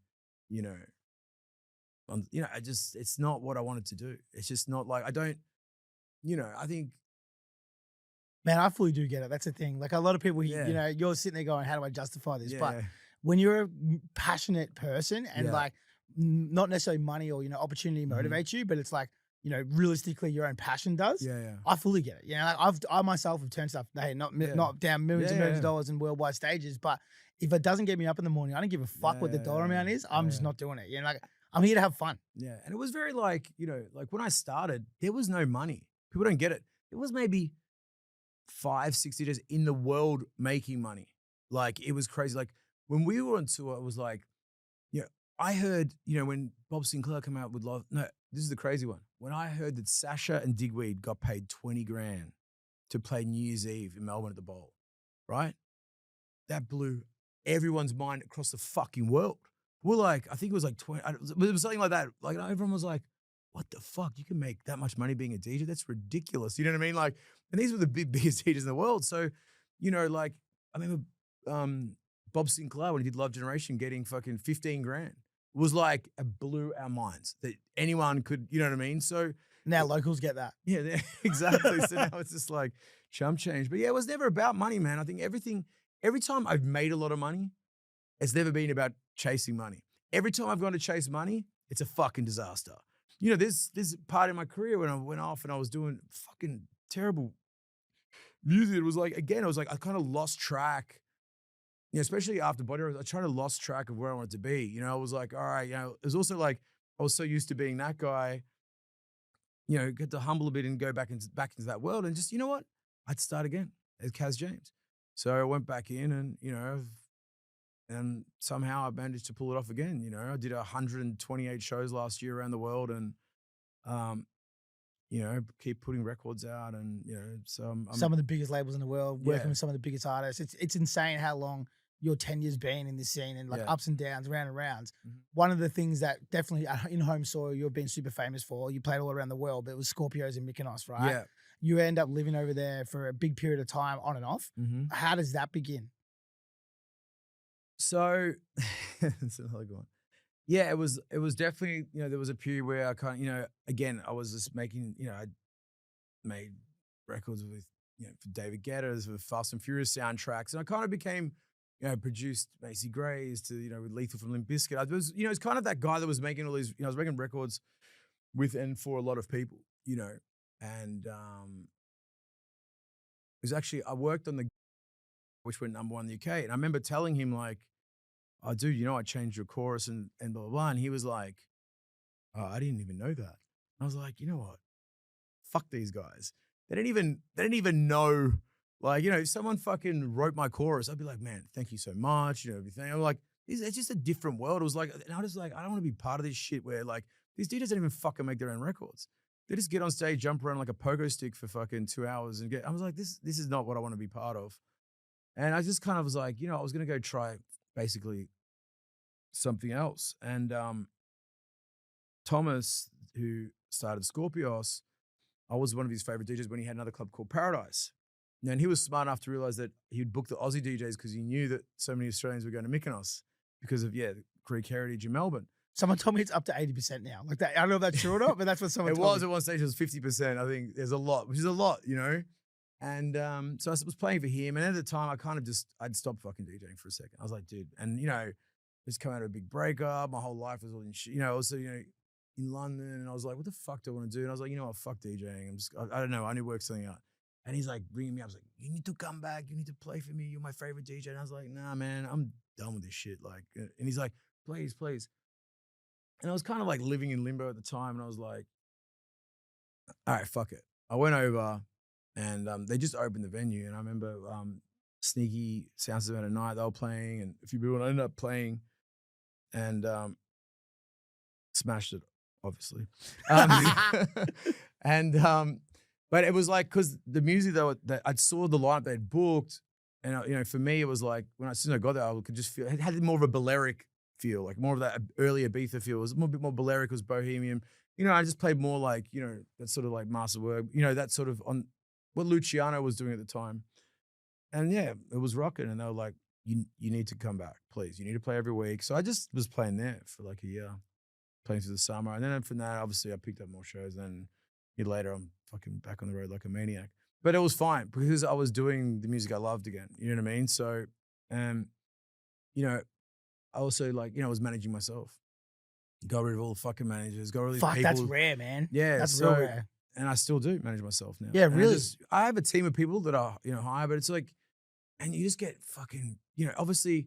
it's not what I wanted to do. It's just not like, I don't, I think. Man, I fully do get it. That's the thing. Like a lot of people, you're sitting there going, how do I justify this? Yeah. But when you're a passionate person and like not necessarily money or, opportunity motivates you, but it's like, realistically your own passion does. Yeah. I fully get it. Like I myself have turned stuff, not down millions and millions of dollars in worldwide stages, but if it doesn't get me up in the morning, I don't give a fuck what the dollar amount is. I'm just not doing it. Like I'm here to have fun. Yeah. And it was very like, like when I started, there was no money. People don't get it. It was maybe 5, 6 years in the world making money. Like it was crazy. Like when we were on tour, it was like, I heard, when Bob Sinclair came out with Love, no, this is the crazy one. When I heard that Sasha and Digweed got paid 20 grand to play New Year's Eve in Melbourne at the Bowl, right? That blew everyone's mind across the fucking world. We're like, I think it was like 20, it was something like that. Like everyone was like, what the fuck? You can make that much money being a DJ? That's ridiculous. You know what I mean? Like, and these were the biggest DJs in the world. So, like, I remember Bob Sinclair, when he did Love Generation, getting fucking 15 grand. It was like, it blew our minds that anyone could, you know what I mean? So now locals get that. Yeah, exactly. So now it's just like chump change. But yeah, it was never about money, man. I think every time I've made a lot of money, it's never been about chasing money. Every time I've gone to chase money, it's a fucking disaster. This part in my career when I went off and I was doing fucking terrible music. It was like, again, I kind of lost track. Especially after Bodyrockers, I tried to lost track of where I wanted to be. I was like, all right, it was also like, I was so used to being that guy, get to humble a bit and go back into that world and just, you know what? I'd start again as Kaz James. So I went back in and, and somehow I managed to pull it off again. I did 128 shows last year around the world and, keep putting records out and, so I'm some of the biggest labels in the world, working with some of the biggest artists. It's insane how long your tenure's been in this scene and like ups and downs, round and rounds. Mm-hmm. One of the things that definitely in home soil you've been super famous for, you played all around the world, but it was Scorpios in Mykonos, right? You end up living over there for a big period of time on and off. Mm-hmm. How does that begin? So it's another good one. Yeah, it was definitely, there was a period where I kind of, again, I was just making, I made records with, for David Guetta's, with Fast and Furious soundtracks. And I kind of became, produced Macy Gray's to, with Lethal from Limp Bizkit. I was, it's kind of that guy that was making all these, I was making records with and for a lot of people, and it was actually, I worked on the, which went #1 in the UK. And I remember telling him like, oh, dude, I changed your chorus and blah, blah, blah. And he was like, oh, I didn't even know that. I was like, you know what? Fuck these guys. They didn't even know, like, if someone fucking wrote my chorus, I'd be like, man, thank you so much, everything. I'm like, it's just a different world. It was like, and I was like, I don't want to be part of this shit where like, these DJs don't even fucking make their own records. They just get on stage, jump around like a pogo stick for fucking 2 hours and I was like, this is not what I want to be part of. And I just kind of was like, I was going to go try basically something else. And Thomas, who started Scorpios, I was one of his favorite DJs when he had another club called Paradise. And he was smart enough to realize that he'd book the Aussie DJs because he knew that so many Australians were going to Mykonos because of, the Greek heritage in Melbourne. Someone told me it's up to 80% now. Like that, I don't know if that's true or not, but that's what someone told me. At one stage, it was 50%. I think there's a lot, which is a lot, And so I was playing for him. And at the time, I kind of I'd stopped fucking DJing for a second. I was like, dude, and, just come out of a big breakup. My whole life was all in shit, also, in London. And I was like, what the fuck do I want to do? And I was like, what, fuck DJing. I don't know. I need to work something out. And he's like bringing me up. I was like, you need to come back. You need to play for me. You're my favorite DJ. And I was like, nah, man, I'm done with this shit. Like, and he's like, please, please. And I was kind of like living in limbo at the time. And I was like, all right, fuck it. I went over and they just opened the venue. And I remember Sneaky Sound System at night, they were playing. And a few people ended up playing and smashed it, obviously. But it was like, because the music that I saw the lineup they'd booked, and for me it was like as soon as I got there, I could just feel it had more of a Balearic feel, like more of that early Ibiza feel. It was a bit more Balearic, it was bohemian. I just played more like that sort of like masterwork, that sort of on what Luciano was doing at the time, and yeah, it was rocking. And they were like, you need to come back, please. You need to play every week. So I just was playing there for like a year, playing through the summer, and then from that, obviously, I picked up more shows. And a year later, I'm fucking back on the road like a maniac. But it was fine because I was doing the music I loved again. You know what I mean? So, I also I was managing myself. Got rid of all the fucking managers. Got rid of these people. That's rare, man. Yeah, that's real rare. And I still do manage myself now. Yeah, and really. I have a team of people that are hire, but it's like, and you just get fucking obviously.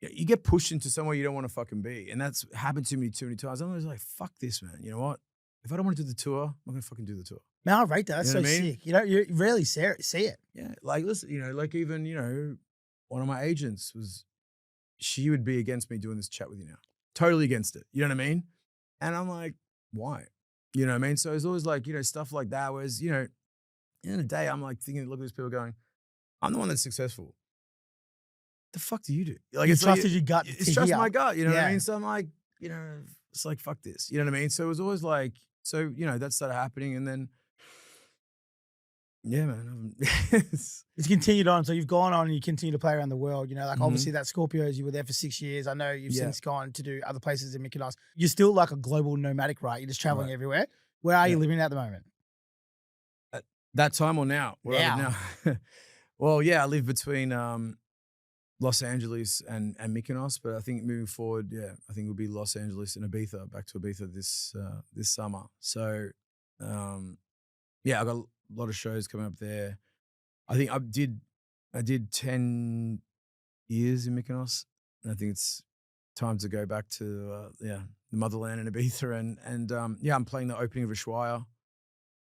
You get pushed into somewhere you don't want to fucking be. And that's happened to me too many times. I'm always like, fuck this, man. You know what? If I don't want to do the tour, I'm going to fucking do the tour. Man, I rate that. That's so sick. You rarely see it. Yeah. Like, listen, like even, one of my agents she would be against me doing this chat with you now. Totally against it. You know what I mean? And I'm like, why? You know what I mean? So it's always like, stuff like that. Whereas, at the end of the day, I'm like thinking, look at these people going, I'm the one that's successful. The fuck do you do? Like, you trusted your gut. It's trust my gut, what I mean? So I'm like, it's like, fuck this. You know what I mean? So it was always like, that started happening. And then, yeah, man. It's continued on. So you've gone on and you continue to play around the world. Obviously that Scorpios, you were there for 6 years. I know you've since gone to do other places in Mykonos. You're still like a global nomadic, right? You're just traveling everywhere. Where are you living at the moment? At that time or now? Now. Well, yeah, I live between Los Angeles and Mykonos, but I think moving forward, I think it'll be Los Angeles and Ibiza, back to Ibiza this summer. So, I got a lot of shows coming up there. I think I did 10 years in Mykonos, and I think it's time to go back to the motherland in Ibiza, and I'm playing the opening of Ushuaia on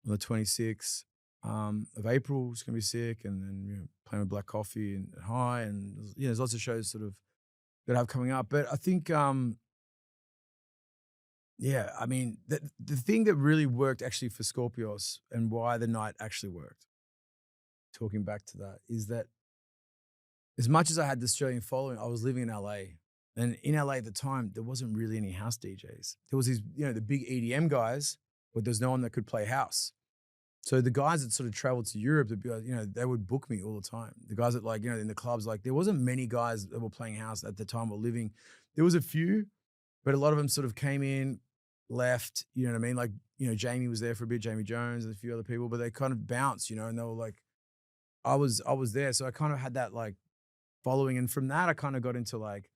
the 26th. Of April. It's gonna be sick, and then playing with Black Coffee and High, and there's lots of shows sort of that I have coming up. But I think, I mean, the thing that really worked actually for Scorpios and why the night actually worked, talking back to that, is that as much as I had the Australian following, I was living in LA, and in LA at the time there wasn't really any house DJs. There was these, the big EDM guys, but there's no one that could play house. So the guys that sort of traveled to Europe, they'd be like, they would book me all the time. The guys that like, in the clubs, like there wasn't many guys that were playing house at the time or living. There was a few, but a lot of them sort of came in, left, you know what I mean? Like, Jamie was there for a bit, Jamie Jones and a few other people, but they kind of bounced, and they were like, I was there. So I kind of had that like following. And from that, I kind of got into like,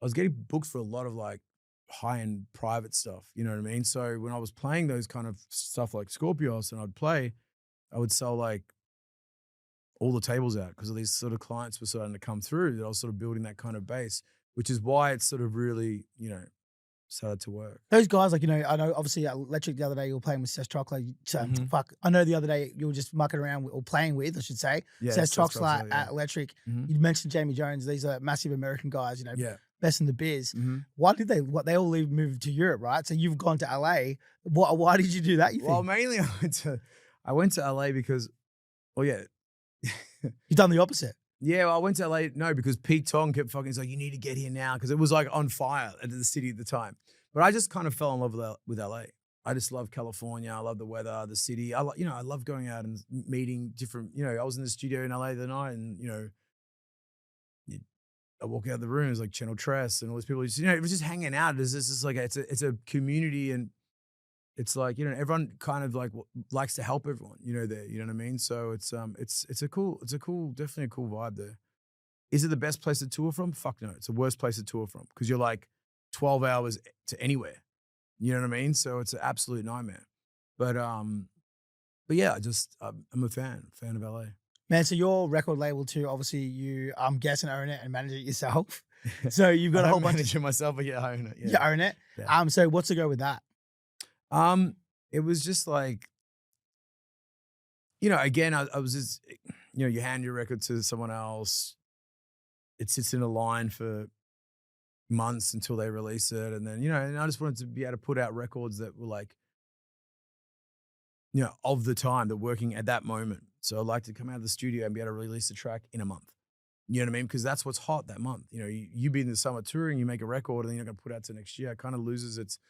I was getting booked for a lot of like high-end private stuff, you know what I mean? So when I was playing those kind of stuff like Scorpios and I would sell like all the tables out because of these sort of clients were starting to come through that I was sort of building that kind of base, which is why it's sort of really, started to work. Those guys, like, I know obviously Electric the other day you were playing with Seth Troxler. I know the other day you were just mucking around or playing with, I should say, Seth Troxler at Electric. You mentioned Jamie Jones. These are massive American guys, best in the biz. Why did they all move to Europe, right? So you've gone to LA. Why did you do that, you think? Well, mainly I went to LA because, you've done the opposite. Yeah, well, I went to LA, because Pete Tong kept fucking, he's like, you need to get here now, because it was like on fire at the city at the time. But I just kind of fell in love with LA. I just love California. I love the weather, the city. I love going out and meeting different, I was in the studio in LA the other night and, I walk out of the room, it's like Channel Tress and all these people, just, it was just hanging out. It's just like, it's a community and it's like, everyone kind of like likes to help everyone, there, you know what I mean? So it's a cool, definitely a cool vibe there. Is it the best place to tour from? Fuck no. It's the worst place to tour from because you're like 12 hours to anywhere. You know what I mean? So it's an absolute nightmare. But yeah, I'm a fan of LA. Man, so your record label too, obviously you, I'm guessing, own it and manage it yourself. So you've got a whole bunch manage it myself, but I own it. Yeah. You own it. Yeah. So what's the go with that? It was just like, again, I was just, you hand your record to someone else. It sits in a line for months until they release it. And then, and I just wanted to be able to put out records that were like, of the time, that working at that moment. So I'd like to come out of the studio and be able to release a track in a month. You know what I mean? Because that's what's hot that month. You be in the summer touring, you make a record and then you're not going to put it out to next year. It kind of loses its,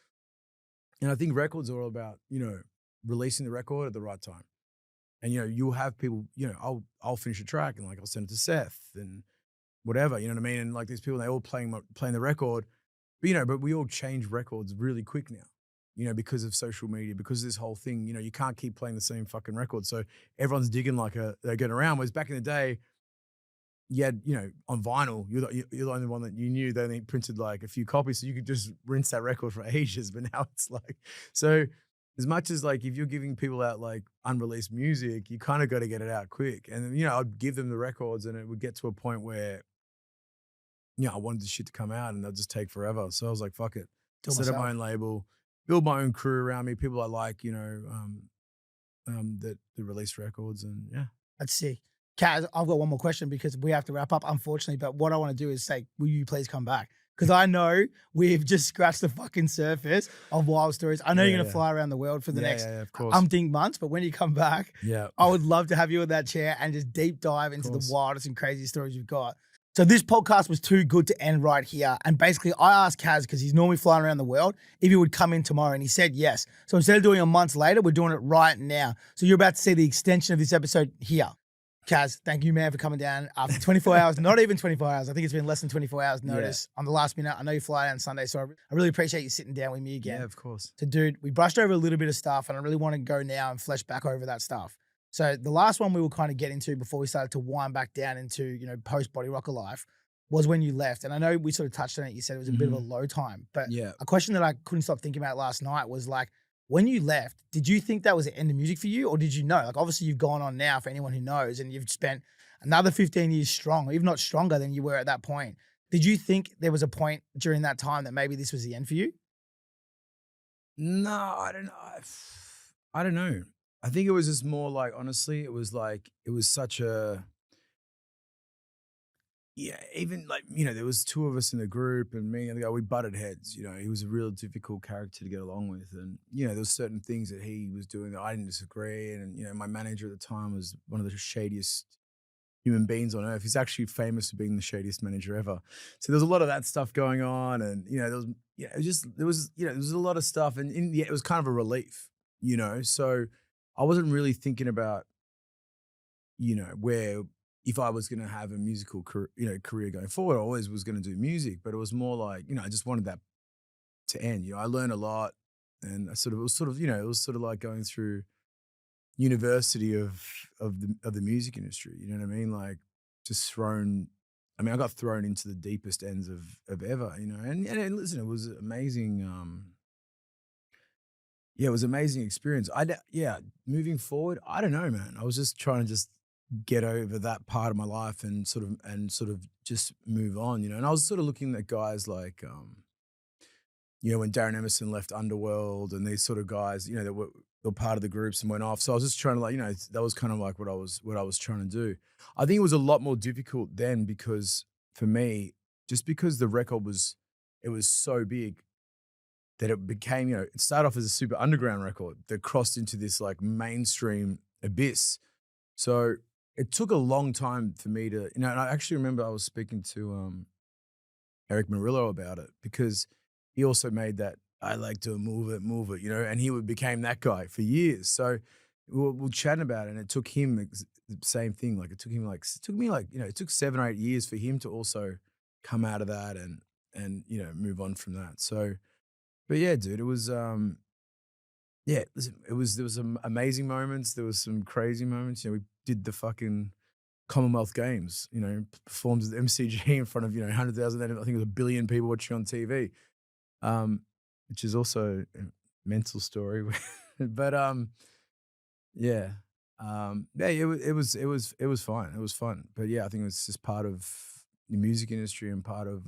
and I think records are all about, releasing the record at the right time. And, you'll have people, I'll finish a track and like, I'll send it to Seth and whatever, you know what I mean? And like these people, they all playing the record, but, but we all change records really quick now, because of social media, because of this whole thing, you can't keep playing the same fucking record. So everyone's digging like they're getting around. Whereas back in the day, you had, on vinyl, you're the only one that you knew. They only printed like a few copies, so you could just rinse that record for ages. But now it's like, so as much as like if you're giving people out like unreleased music, you kind of got to get it out quick. And I'd give them the records, and it would get to a point where, I wanted the shit to come out, and they'll just take forever. So I was like, fuck it, set up my own label, build my own crew around me, people I like, that release records, and yeah. Let's see. Kaz, I've got one more question because we have to wrap up, unfortunately. But what I want to do is say, will you please come back? Because I know we've just scratched the fucking surface of wild stories. I know you're going to fly around the world for the next of course. umpteen months. But when you come back, I would love to have you in that chair and just deep dive into the wildest and craziest stories you've got. So this podcast was too good to end right here. And basically, I asked Kaz, because he's normally flying around the world, if he would come in tomorrow. And he said yes. So instead of doing it months later, we're doing it right now. So you're about to see the extension of this episode here. Kaz, thank you, man, for coming down after 24 hours, not even 24 hours. I think it's been less than 24 hours notice on the last minute. I know you fly down Sunday, so I really appreciate you sitting down with me again. Yeah, of course. So, dude, we brushed over a little bit of stuff, and I really want to go now and flesh back over that stuff. So the last one we will kind of get into before we started to wind back down into, post Body Rocker life was when you left. And I know we sort of touched on it. You said it was a bit of a low time. But a question that I couldn't stop thinking about last night was like, when you left, did you think that was the end of music for you? Or did you know? Like, obviously, you've gone on now, for anyone who knows, and you've spent another 15 years strong, or even not stronger than you were at that point. Did you think there was a point during that time that maybe this was the end for you? No, I don't know. I don't know. I think it was just more like, honestly, it was such a, even like, there was two of us in the group, and me and the guy, we butted heads. He was a real difficult character to get along with. And, there was certain things that he was doing that I didn't disagree. And, my manager at the time was one of the shadiest human beings on earth. He's actually famous for being the shadiest manager ever. So there's a lot of that stuff going on. And, there was a lot of stuff. And it was kind of a relief, so I wasn't really thinking about, where if I was gonna have a musical career going forward. I always was gonna do music, but it was more like, I just wanted that to end. I learned a lot, and it was sort of like going through university of the music industry. You know what I mean? Like, just thrown. I mean, I got thrown into the deepest ends of ever. And listen, it was amazing. Yeah, it was an amazing experience. Yeah, moving forward, I don't know, man. I was just trying to just get over that part of my life and sort of just move on. And I was sort of looking at guys like, when Darren Emerson left Underworld and these sort of guys, that were part of the groups and went off. So I was just trying to, like, that was kind of like what I was trying to do. I think it was a lot more difficult then because for me, just because the record it was so big that it became, it started off as a super underground record that crossed into this like mainstream abyss. So it took a long time for me to, and I actually remember I was speaking to Eric Murillo about it because he also made that I like to move it, and he became that guy for years. So we're chatting about it, and it took him the same thing. Like it took me like, it took 7 or 8 years for him to also come out of that and move on from that. So, but yeah, dude, it was yeah, listen, there was some amazing moments, there was some crazy moments. We did the fucking Commonwealth Games, performed at the MCG in front of, 100,000, I think it was 1 billion people watching on TV, um, which is also a mental story. But, yeah, yeah, it was fine. It was fun. But yeah, I think it was just part of the music industry and part of,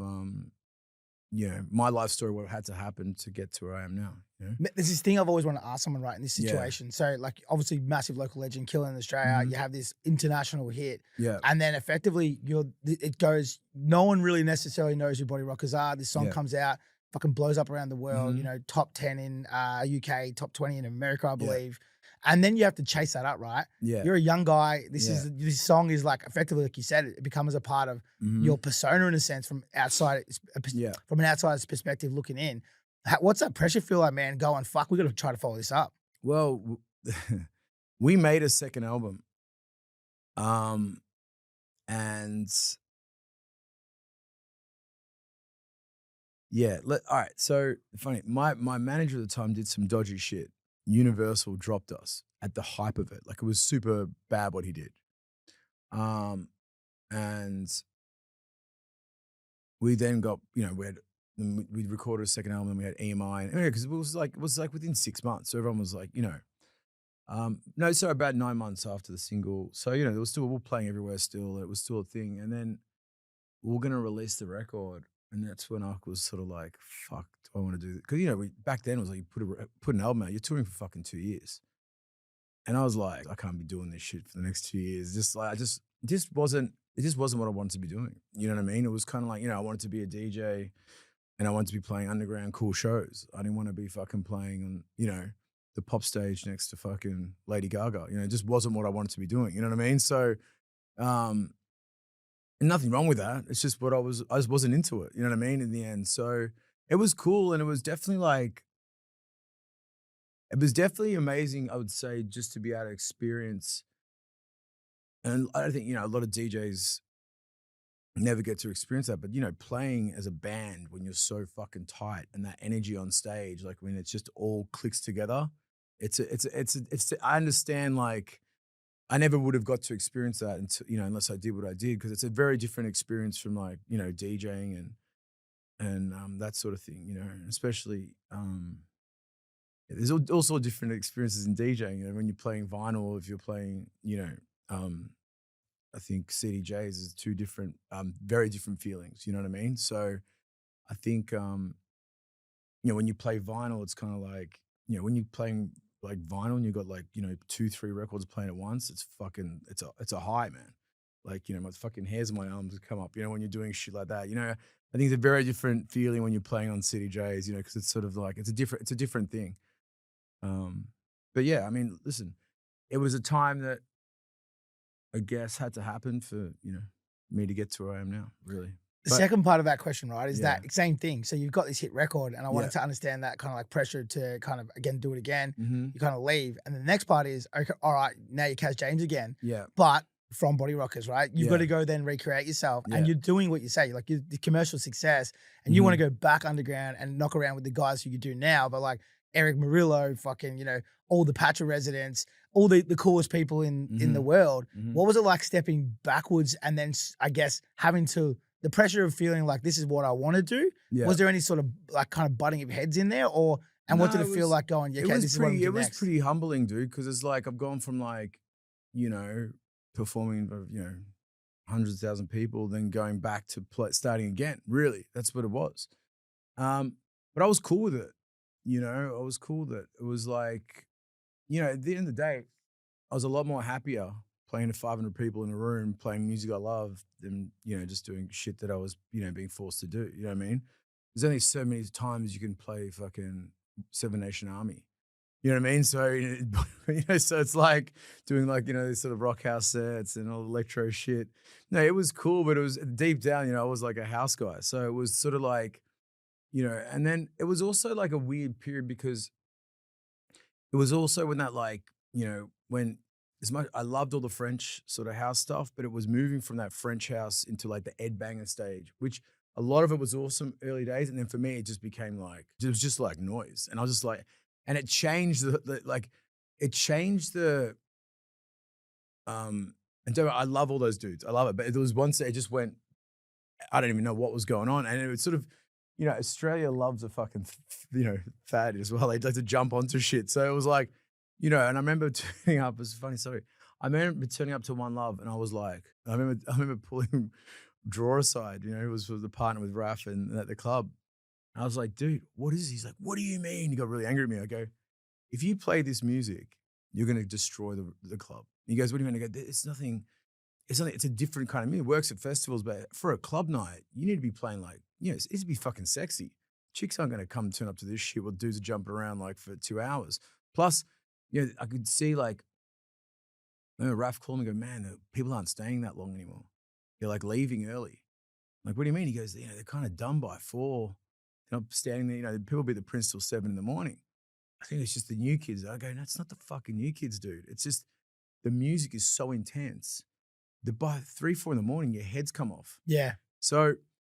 my life story, what had to happen to get to where I am now. There's this thing I've always wanted to ask someone, right, in this Yeah. situation. So, like, obviously, massive local legend, killing in Australia. Mhm. You have this international hit, Yeah, and then effectively, it goes. No one really necessarily knows who Bodyrockers are. This song yeah. comes out, fucking blows up around the world. Mhm. Top 10 in UK, top 20 in America, I Yeah, believe. And then you have to chase that up, right? yeah, You're a young guy. yeah. This song is like effectively, like you said, it becomes a part of your Mhm. persona in a sense from outside, Yeah. from an outsider's perspective looking in. What's that pressure feel like, man? Going, fuck, we got to try to follow this up. Well, we made a second album, um, and yeah, all right. So funny, my manager at the time did some dodgy shit. Universal dropped us at the hype of it, like it was super bad what he did. Um, and we then got, we recorded a second album, and we had EMI, and because it was like within 6 months, so everyone was like, no, so about 9 months after the single. So, there was still, we were playing everywhere still. It was still a thing. And then we were going to release the record. And that's when I was sort of like, fuck, do I want to do this? Because, back then it was like, you put an album out, you're touring for fucking 2 years. And I was like, I can't be doing this shit for the next 2 years. Just like, it just wasn't what I wanted to be doing. You know what I mean? It was kind of like, I wanted to be a DJ and I wanted to be playing underground cool shows. I didn't want to be fucking playing on, the pop stage next to fucking Lady Gaga. It just wasn't what I wanted to be doing. You know what I mean? So, and nothing wrong with that. It's just I just wasn't into it. You know what I mean? In the end. So it was cool. And it was definitely amazing, I would say, just to be able to experience. And I don't think, a lot of DJs never get to experience that, but playing as a band when you're so fucking tight and that energy on stage, like when it's just all clicks together, I understand, like, I never would have got to experience that until, unless I did what I did, because it's a very different experience from, like, DJing and that sort of thing, especially, there's also different experiences in DJing, when you're playing vinyl, if you're playing, um, I think CDJs is two different, very different feelings. You know what I mean? So I think, when you play vinyl, it's kind of like, when you're playing like vinyl and you've got like, 2, 3 records playing at once, it's a high, man. Like, my fucking hairs on my arms come up, when you're doing shit like that, I think it's a very different feeling when you're playing on CDJs, because it's sort of like, it's a different thing. Um, but yeah, I mean, listen, it was a time that I guess had to happen for, me to get to where I am now, really. The But second part of that question, right, is yeah. that same thing. So you've got this hit record, and I Yeah. wanted to understand that kind of like pressure to kind of again do it again. Mm-hmm. You kind of leave, and the next part is okay. All right, now you're Kaz James again, Yeah. but from Bodyrockers, right? You've got Yeah. to go then recreate yourself, and Yeah. you're doing what you say, like the commercial success, and you want to go back underground and knock around with the guys who you do now, but like Eric Murillo, fucking, all the Patra residents, all the coolest people in the world. Mm-hmm. What was it like stepping backwards and then I guess having to the pressure of feeling like this is what I want to do? Yeah. Was there any sort of like kind of butting of heads in there, or and what No, did it feel like going? Yeah, okay, this is what I'm doing it was next. pretty humbling, dude, because it's like I've gone from like, performing for, hundreds of thousand people, then going back to starting again. Really, that's what it was. But I was cool with it. I was cool with it. It was like, at the end of the day, I was a lot more happier playing to 500 people in a room, playing music I love, than, just doing shit that I was, being forced to do. You know what I mean? There's only so many times you can play fucking Seven Nation Army. You know what I mean? So, so it's like doing like, these sort of rock house sets and all the electro shit. No, it was cool, but it was deep down, I was like a house guy. So it was sort of like, and then it was also like a weird period because it was also when that like, when as much I loved all the French sort of house stuff, but it was moving from that French house into like the Ed Banger stage, which a lot of it was awesome early days. And then for me, it just became like, it was just like noise. And I was just like, and it changed and so I love all those dudes. I love it. But there was one set, it just went, I don't even know what was going on. And it was sort of, Australia loves a fucking, fad as well. They like to jump onto shit. So it was like, and I remember turning up, it's a funny story. I remember turning up to One Love and I was like, I remember pulling Draw aside, who was the partner with Raf and at the club. And I was like, dude, what is this? He's like, what do you mean? He got really angry at me. I go, if you play this music, you're going to destroy the club. He goes, what do you mean? I go, it's nothing, it's a different kind of music. It works at festivals, but for a club night, you need to be playing like, it needs to be fucking sexy. Chicks aren't going to come turn up to this shit while dudes are jumping around like for 2 hours. Plus, I could see like, Raf called me and go, man, the people aren't staying that long anymore. They're like leaving early. I'm like, what do you mean? He goes, they're kind of done by 4. They're not standing there, people be at the Prince till 7 in the morning. I think it's just the new kids. I go, no, it's not the fucking new kids, dude. It's just the music is so intense that by 3, 4 in the morning, your heads come off. Yeah. So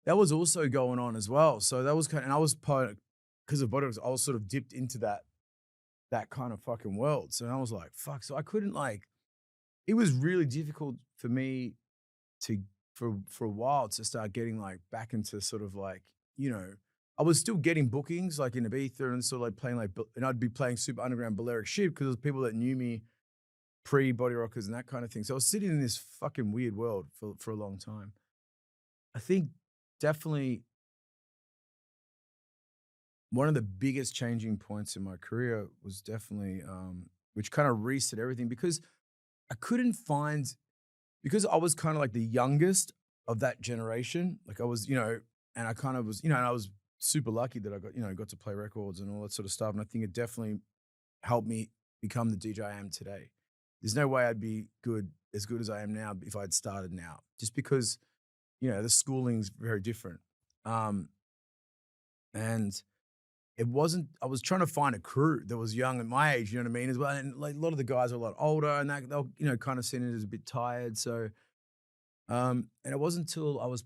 that was also going on as well. So that was and I was part, because of Bodyrockers, I was sort of dipped into that kind of fucking world. So I was like, fuck. So I couldn't it was really difficult for me for a while to start getting like back into sort of like, I was still getting bookings like in Ibiza and sort of like playing and I'd be playing super underground Balearic shit because there was people that knew me pre-Bodyrockers and that kind of thing. So I was sitting in this fucking weird world for a long time. I think definitely one of the biggest changing points in my career was definitely, which kind of reset everything because I couldn't find, because I was kind of like the youngest of that generation. Like I was, and I kind of was, and I was super lucky that I got to play records and all that sort of stuff. And I think it definitely helped me become the DJ I am today. There's no way I'd be as good as I am now if I'd started now, just because, the schooling's very different. And it wasn't, I was trying to find a crew that was young at my age, you know what I mean, as well. And like a lot of the guys are a lot older and they'll, kind of seen it as a bit tired. So, and it wasn't until I went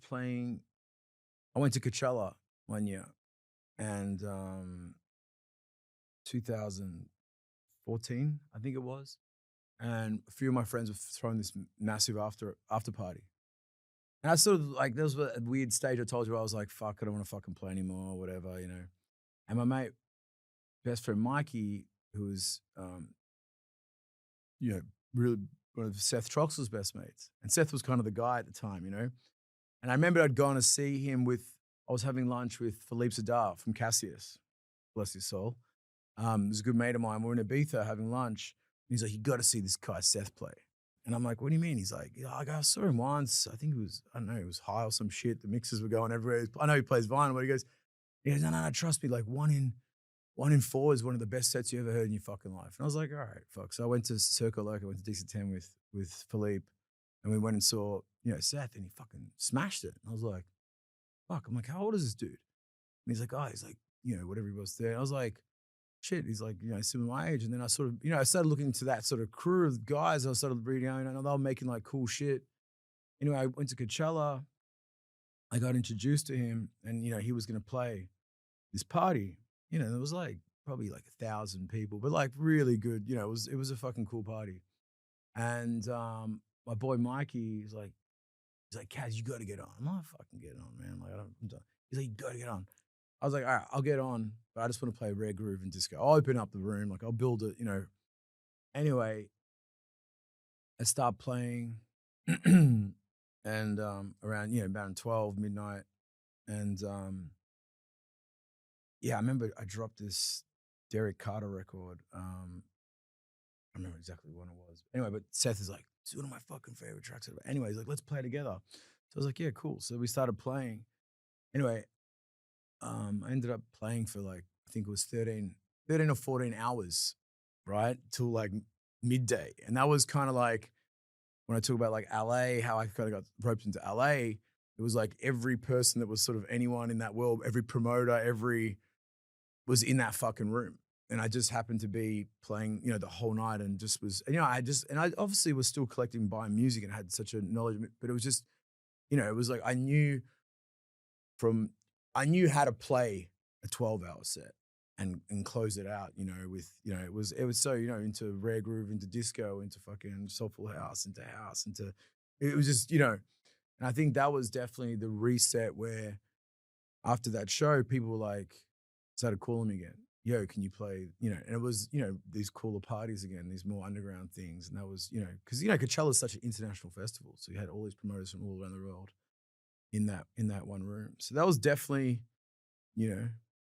to Coachella one year and 2014, I think it was. And a few of my friends were throwing this massive after party. And I sort of like, there was a weird stage I told you where I was like, fuck, I don't want to fucking play anymore or whatever, And my mate, best friend Mikey, who was, really one of Seth Troxell's best mates. And Seth was kind of the guy at the time, And I remember I'd gone to see him I was having lunch with Philippe Zadar from Cassius, bless his soul. He was a good mate of mine. We're in Ibiza having lunch. And he's like, you got to see this guy Seth play. And I'm like, what do you mean? He's like, I saw him once. I think he was high or some shit. The mixes were going everywhere. I know he plays vinyl, but he goes, no, trust me. Like one in 4 is one of the best sets you ever heard in your fucking life. And I was like, all right, fuck. So I went to Circle Loco, I went to DC10 with Philippe, and we went and saw, Seth, and he fucking smashed it. And I was like, fuck. I'm like, how old is this dude? And he's like, oh, he's like, whatever he was there. And I was like, shit, he's like, similar my age. And then I sort of, I started looking into that sort of crew of guys. I started reading, they were making like cool shit. Anyway, I went to Coachella. I got introduced to him, and he was going to play this party. There was like probably like 1,000 people, but like really good. It was a fucking cool party. And my boy Mikey is like, Kaz, you got to get on. I'm not fucking getting on, man. Like I'm done. He's like, you got to get on. I was like, all right, I'll get on, but I just want to play rare groove and disco. I'll open up the room, like I'll build it, Anyway, I start playing, and around about 12 midnight, and yeah, I remember I dropped this Derek Carter record. I remember exactly when it was. Anyway, but Seth is like, it's one of my fucking favorite tracks ever. Anyway, he's like, let's play together. So I was like, yeah, cool. So we started playing. Anyway, I ended up playing for like, I think it was 13 or 14 hours, right? Till like midday. And that was kind of like, when I talk about like LA, how I kind of got roped into LA, it was like every person that was sort of anyone in that world, every promoter, was in that fucking room. And I just happened to be playing, the whole night, and just was, and I obviously was still collecting, buying music, and had such a knowledge, but it was just, it was like I knew how to play a 12-hour set and close it out, with, it was so, into rare groove, into disco, into fucking soulful house, into, it was just, and I think that was definitely the reset where after that show, people were like, started calling me again. Yo, can you play, and it was, these cooler parties again, these more underground things. And that was, because, Coachella is such an international festival. So you had all these promoters from all around the world in that one room. So that was definitely,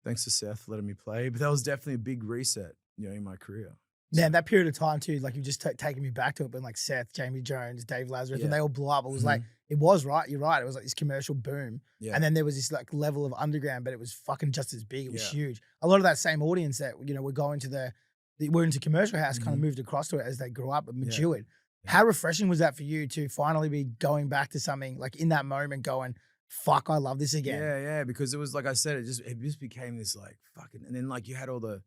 thanks to Seth for letting me play, but that was definitely a big reset, in my career. Man, that period of time too, like you've just taken me back to it, when like Seth, Jamie Jones, Dave Lazarus, when they all blew up, it was like, it was right, you're right, it was like this commercial boom. And then there was this like level of underground, but it was fucking just as big, it was huge. A lot of that same audience that, were going to we're into commercial house kind of moved across to it as they grew up and matured. How refreshing was that for you to finally be going back to something like in that moment going, fuck, I love this again? Yeah, because it was like I said, it just became this like fucking, and then like you had all the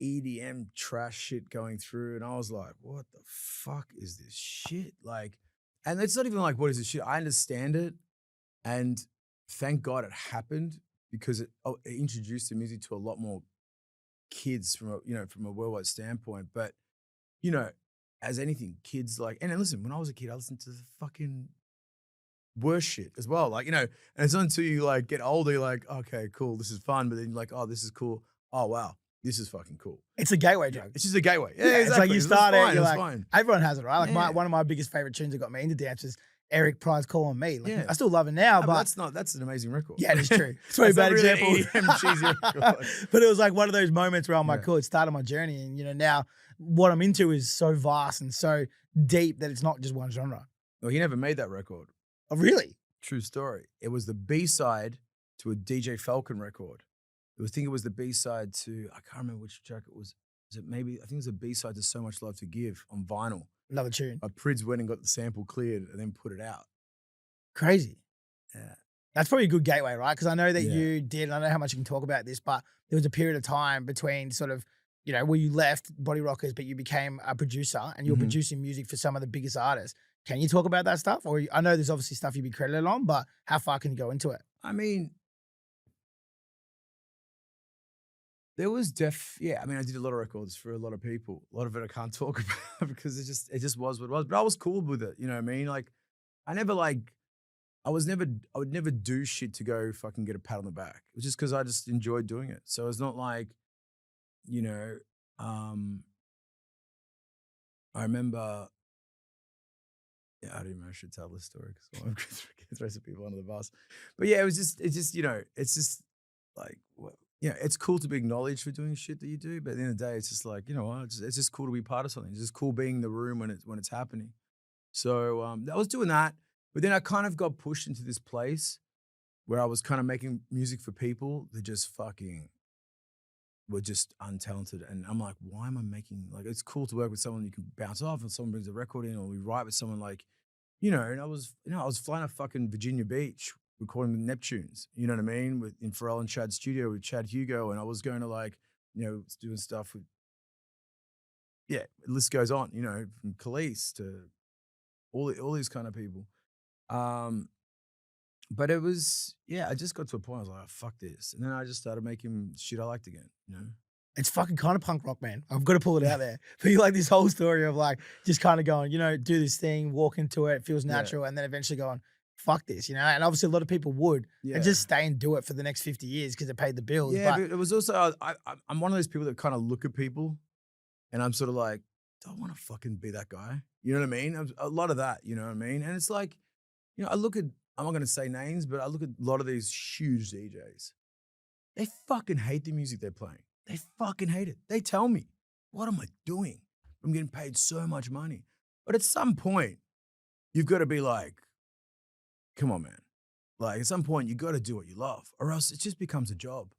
EDM trash shit going through, and I was like, what the fuck is this shit? Like, and it's not even like, what is this shit? I understand it, and thank God it happened, because it introduced the music to a lot more kids from a worldwide standpoint. But as anything, kids like, and then listen, when I was a kid, I listened to the fucking worst shit as well. Like, and it's not until you like get older, you're like, okay, cool, this is fun. But then you're like, oh, this is cool. Oh, wow, this is fucking cool. It's a gateway drug. It's just a gateway. Yeah, exactly. It's like you start it, you're like, fine. Everyone has it, right? Like one of my biggest favorite tunes that got me into dance is Eric Pride's Call on Me. Like, I still love it now, but that's an amazing record. Yeah, it is true. It's a very bad really example. Cheesy record. But it was like one of those moments where I'm like, cool, it started my journey. And now what I'm into is so vast and so deep that it's not just one genre. Well, he never made that record. Oh, really? True story. It was the B-side to a DJ Falcon record. I think it was the B-side to, I can't remember which track it was. I think it was a B-side to So Much Love to Give on vinyl. Another tune. Prids went and got the sample cleared and then put it out. Crazy. Yeah. That's probably a good gateway, right? Because I know that you did, and I don't know how much you can talk about this, but there was a period of time between sort of, where you left Bodyrockers, but you became a producer and you were producing music for some of the biggest artists. Can you talk about that stuff? Or I know there's obviously stuff you'd be credited on, but how far can you go into it? I mean, there was I mean, I did a lot of records for a lot of people. A lot of it I can't talk about because it just was what it was. But I was cool with it, you know what I mean? Like, I would never do shit to go fucking get a pat on the back. It was just because I just enjoyed doing it. So it's not like, I remember, I don't even know if I should tell this story because I'm going to throw some people under the bus. But yeah, it's just like, it's cool to be acknowledged for doing shit that you do. But at the end of the day, it's just like, it's just cool to be part of something. It's just cool being in the room when it's happening. So I was doing that. But then I kind of got pushed into this place where I was kind of making music for people that just fucking were just untalented. And I'm like, why am I making, like, it's cool to work with someone you can bounce off and someone brings a record in, or we write with someone like, and I was flying to fucking Virginia Beach recording with Neptunes, you know what I mean? In Pharrell and Chad's studio with Chad Hugo. And I was going to like, doing stuff with, the list goes on, from Khalees to all these kind of people. But it was, I just got to a point, I was like, oh, fuck this. And then I just started making shit I liked again, It's fucking kind of punk rock, man. I've got to pull it out there. But you like this whole story of like just kind of going, do this thing, walk into it, feels natural, and then eventually going, fuck this, And obviously a lot of people would and just stay and do it for the next 50 years because it paid the bills. Yeah, but it was also, I'm one of those people that kind of look at people and I'm sort of like, do I want to fucking be that guy? You know what I mean? A lot of that, you know what I mean? And it's like, I look at, I'm not going to say names, but I look at a lot of these huge DJs. They fucking hate the music they're playing. They fucking hate it. They tell me, what am I doing? I'm getting paid so much money. But at some point, you've got to be like, come on, man. Like at some point, you got to do what you love or else it just becomes a job.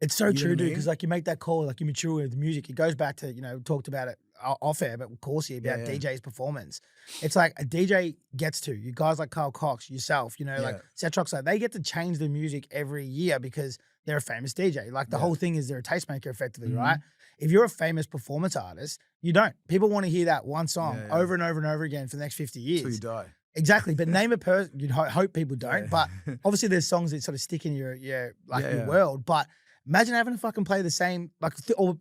It's so true, dude, because like you make that call, like you mature with music. It goes back to, talked about it off air, but of course here about DJ's performance. It's like a DJ gets to, you guys like Carl Cox, yourself, like Setrox, like they get to change the music every year because they're a famous DJ. Like the whole thing is they're a tastemaker effectively, right? If you're a famous performance artist, you don't. People want to hear that one song over and over and over again for the next 50 years. Until you die. Exactly, but name a person, you'd hope people don't, but obviously there's songs that sort of stick in your world, but imagine having to fucking play the same, or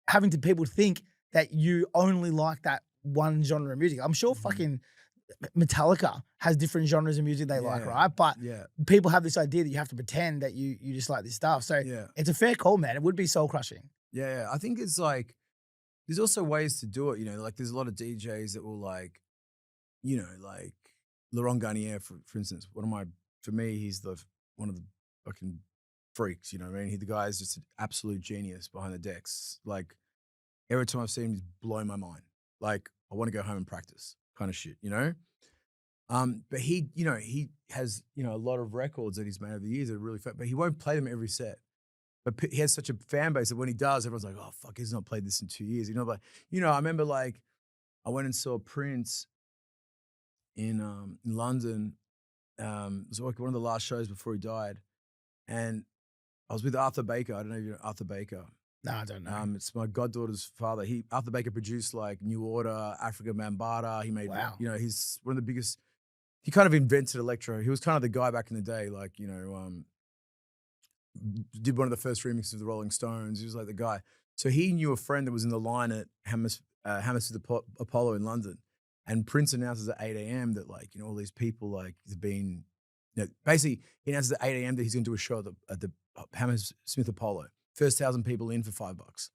having to people think that you only like that one genre of music. I'm sure fucking Metallica has different genres of music they like, right? But people have this idea that you have to pretend that you just like this stuff. So it's a fair call, man. It would be soul crushing. Yeah, I think it's like, there's also ways to do it, like there's a lot of DJs that will like, like Laurent Garnier, for instance, for me, he's one of the fucking freaks, you know what I mean? The guy is just an absolute genius behind the decks. Like every time I've seen him, he's blowing my mind. Like I want to go home and practice kind of shit, But he has, a lot of records that he's made over the years that are really fun, but he won't play them every set. But he has such a fan base that when he does, everyone's like, oh, fuck, he's not played this in 2 years. But, I remember like I went and saw Prince in London. It was like one of the last shows before he died. And I was with Arthur Baker. I don't know if you know Arthur Baker. No, I don't know. It's my goddaughter's father. Arthur Baker produced like New Order, Africa Bambaataa. He made, he's one of the biggest. He kind of invented electro. He was kind of the guy back in the day, like, did one of the first remixes of the Rolling Stones. He was like the guy. So he knew a friend that was in the line at Hammersmith Apollo in London. And Prince announces at 8 a.m. that like, all these people like have been, basically he announces at 8 a.m. that he's going to do a show at the Hammersmith Apollo. First 1,000 people in for $5.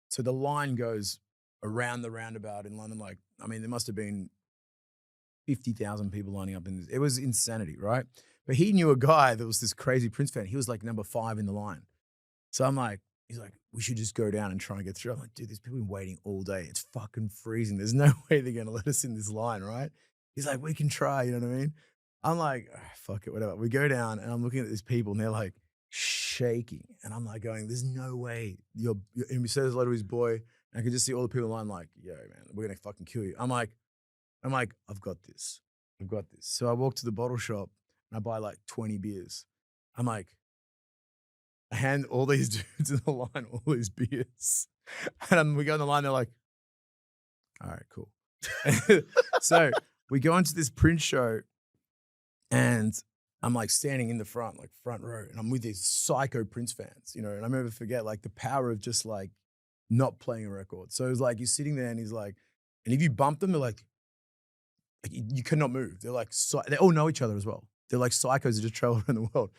So the line goes around the roundabout in London. Like, I mean, there must have been 50,000 people lining up in this. It was insanity, right? But he knew a guy that was this crazy Prince fan. He was like number 5 in the line. So I'm like, he's like, we should just go down and try and get through. I'm like, dude, these people have been waiting all day. It's fucking freezing. There's no way they're going to let us in this line, right? He's like, we can try, you know what I mean? I'm like, oh, fuck it, whatever. We go down and I'm looking at these people and they're like shaking. And I'm like going, there's no way. And he says hello to his boy. And I can just see all the people in line like, yo, man, we're going to fucking kill you. I'm like, I've got this. I've got this. So I walk to the bottle shop and I buy like 20 beers. I'm like, I hand all these dudes in the line all these beers. And we go in the line, they're like, all right, cool. So we go into this Prince show and I'm like standing in the front, like front row, and I'm with these psycho Prince fans, and I never forget like the power of just like not playing a record. So it was like, you're sitting there and he's like, and if you bump them, they're like you cannot move. They're like, they all know each other as well. They're like psychos that just travel around the world.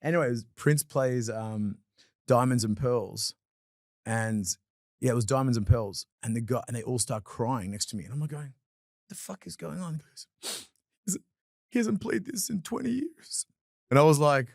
Anyways, Prince plays Diamonds and Pearls. And yeah, it was Diamonds and Pearls. And they all start crying next to me. And I'm like going, what the fuck is going on? He goes, he hasn't played this in 20 years. And I was like,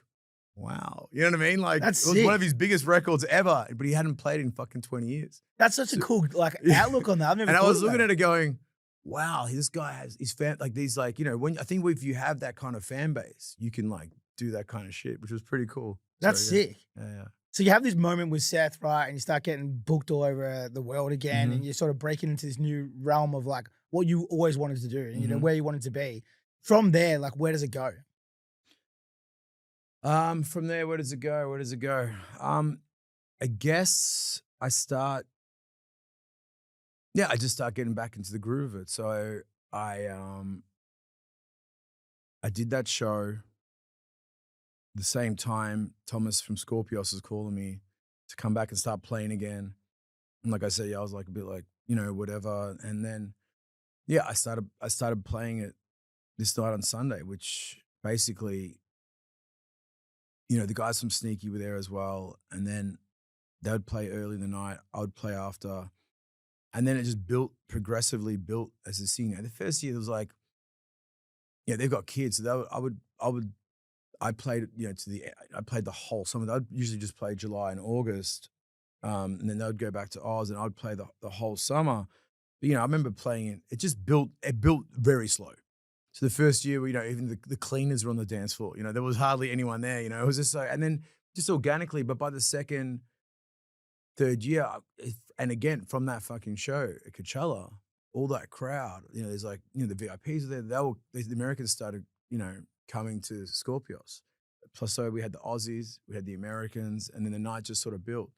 wow. You know what I mean? Like, That's it was sick. one of his biggest records ever, but he hadn't played it in fucking 20 years. That's such a cool outlook on that. I've never And I thought was of looking that. at it going, wow, this guy has his fan, like these, like, I think if you have that kind of fan base, you can like do that kind of shit, which was pretty cool. That's So, yeah. sick. Yeah. So you have this moment with Seth, right? And you start getting booked all over the world again, and you're sort of breaking into this new realm of like what you always wanted to do and where you wanted to be. From there, like, where does it go? From there, where does it go? Where does it go? I guess I just start getting back into the groove of it. So I I did that show. The same time, Thomas from Scorpios is calling me to come back and start playing again. And like I said, yeah, I was like a bit like, whatever. And then I started playing it this night on Sunday, which basically, the guys from Sneaky were there as well. And then they would play early in the night, I would play after. And then it just progressively built as a singer. The first year it was like, yeah, they've got kids. So I played, I played the whole summer. I'd usually just play July and August. And then they would go back to Oz and I'd play the whole summer. But, I remember playing it. It built very slow. So the first year, even the cleaners were on the dance floor. There was hardly anyone there. It was just and then just organically. But by the second, third year, and again from that fucking show at Coachella, all that crowd, there's like, the VIPs are there. The Americans started, coming to Scorpios. Plus, so we had the Aussies, we had the Americans, and then the night just sort of built.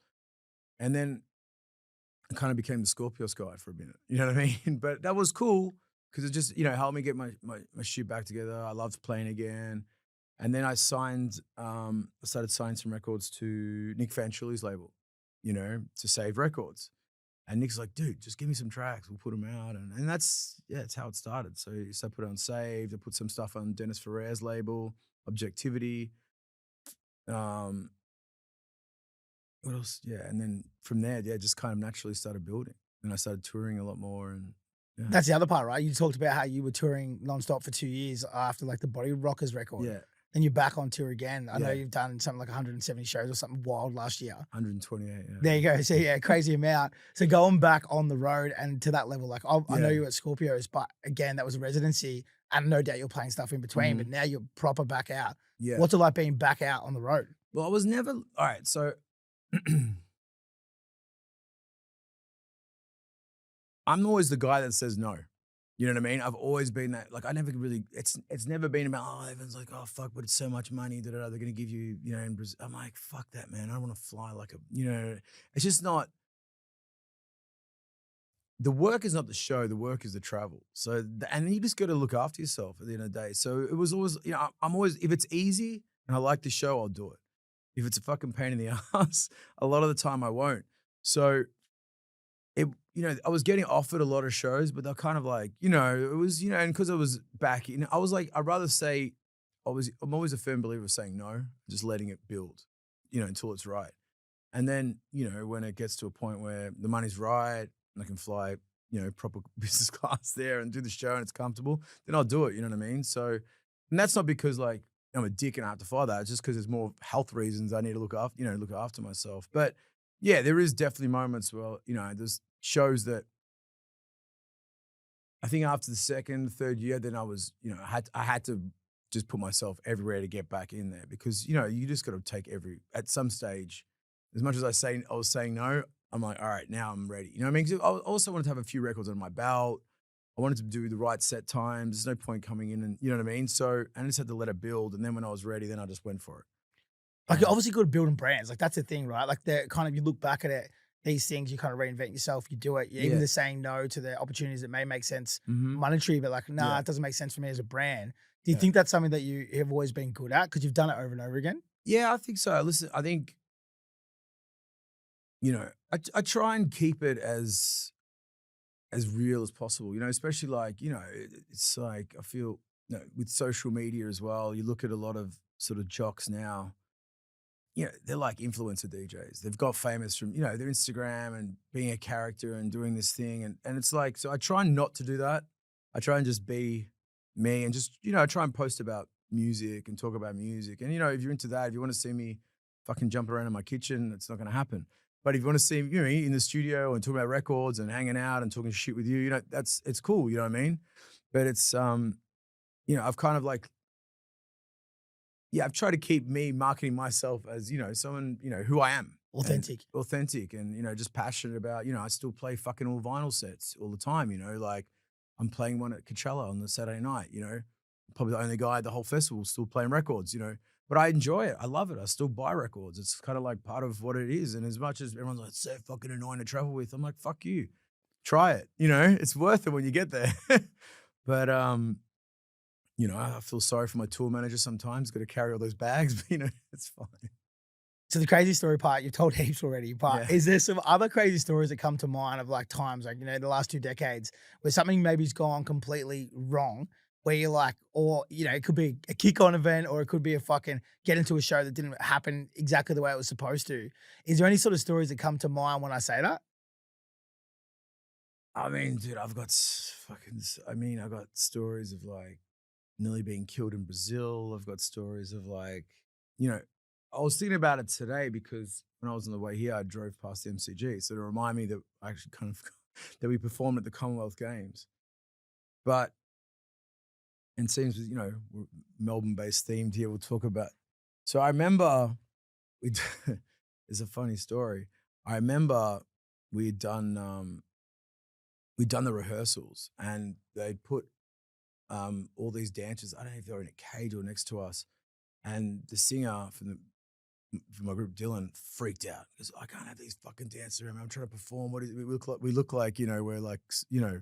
And then I kind of became the Scorpios guy for a minute. You know what I mean? But that was cool because it just, helped me get my shit back together. I loved playing again. And then I started signing some records to Nick Fanciulli's label, to Save Records. And Nick's like, dude, just give me some tracks. We'll put them out. And that's how it started. So I put it on Saved. I put some stuff on Dennis Ferrer's label, Objectivity. What else? Yeah. And then from there, just kind of naturally started building. And I started touring a lot more. And yeah. That's the other part, right? You talked about how you were touring nonstop for 2 years after like the Bodyrockers record. Yeah. Then you're back on tour again. I know Yeah. you've done something like 170 shows or something wild last year. 128. Yeah. There you go. So yeah, crazy amount. So going back on the road and to that level, like I know Yeah. you were at Scorpios, but again, that was a residency, and no doubt you're playing stuff in between. But now you're proper back out. Yeah. What's it like being back out on the road? Well, I was never, all right. So I'm always the guy that says no. You know what I mean? I've always been that. Like, I never really. It's never been about. Oh, everyone's like, oh fuck, but it's so much money. They're gonna give you, in Brazil. I'm like, fuck that, man. I don't want to fly like a. It's just not. The work is not the show. The work is the travel. So, and then you just got to look after yourself at the end of the day. So it was always, I'm always, if it's easy and I like the show, I'll do it. If it's a fucking pain in the ass, a lot of the time I won't. So I was getting offered a lot of shows, but they're kind of like, it was, and because I was back, I was like, I'd rather say, I'm always a firm believer of saying no, just letting it build, until it's right. And then, when it gets to a point where the money's right and I can fly, proper business class there and do the show and it's comfortable, then I'll do it. You know what I mean? So, and that's not because like I'm a dick and I have to fly that. It's just because there's more health reasons I need to look after myself. But yeah, there is definitely moments where, there's shows that I think after the second, third year, then I was, I had to just put myself everywhere to get back in there because, you just got to take at some stage, as much as I was saying no, I'm like, all right, now I'm ready. You know what I mean? 'Cause I also wanted to have a few records on my belt. I wanted to do the right set times. There's no point coming in and, you know what I mean? So I just had to let it build. And then when I was ready, then I just went for it. Like you're obviously good at building brands. Like that's the thing, right? Like the kind of, you look back at it, these things, you kind of reinvent yourself, you do it. You're even saying no to the opportunities that may make sense monetary, but like, nah, it doesn't make sense for me as a brand. Do you think that's something that you have always been good at? Because you've done it over and over again? Yeah, I think so. Listen, I think, I try and keep it as real as possible, especially like, it's like, I feel, with social media as well, you look at a lot of sort of jocks now, they're like influencer DJs. They've got famous from, their Instagram and being a character and doing this thing. And it's like, so I try not to do that. I try and just be me and just, I try and post about music and talk about music. And, if you're into that, if you want to see me fucking jump around in my kitchen, it's not going to happen. But if you want to see me, in the studio and talking about records and hanging out and talking shit with you, it's cool. You know what I mean? But it's, I've kind of like, I've tried to keep me marketing myself as, someone, who I am. Authentic. Authentic and, just passionate about, I still play fucking all vinyl sets all the time, like I'm playing one at Coachella on the Saturday night, probably the only guy at the whole festival still playing records, But I enjoy it. I love it. I still buy records. It's kind of like part of what it is. And as much as everyone's like, it's so fucking annoying to travel with, I'm like, fuck you. Try it. You know, it's worth it when you get there. But you know, I feel sorry for my tour manager sometimes. Got to carry all those bags, but you know, it's fine. So the crazy story part, you've told heaps already, but Yeah. is there some other crazy stories that come to mind of like times, like, you know, the last 2 decades where something maybe's gone completely wrong, where you're like, or, you know, it could be a kick-on event or it could be a fucking get into a show that didn't happen exactly the way it was supposed to. Is there any sort of stories that come to mind when I say that? I mean, dude, I've got I got stories of like nearly being killed in Brazil. I've got stories of like, you know, I was thinking about it today because when I was on the way here, I drove past the MCG. So to remind me that I actually kind of that we performed at the Commonwealth Games. But and seems, you know, we're Melbourne-based themed here. We'll talk about. So I remember we. It's a funny story. I remember we'd done the rehearsals and they'd put all these dancers. I don't know if they were in a cage or next to us, and the singer from my group, Dylan, freaked out because I can't have these fucking dancers around me. I'm trying to perform. What is we look like? We look like, you know, we're like, you know,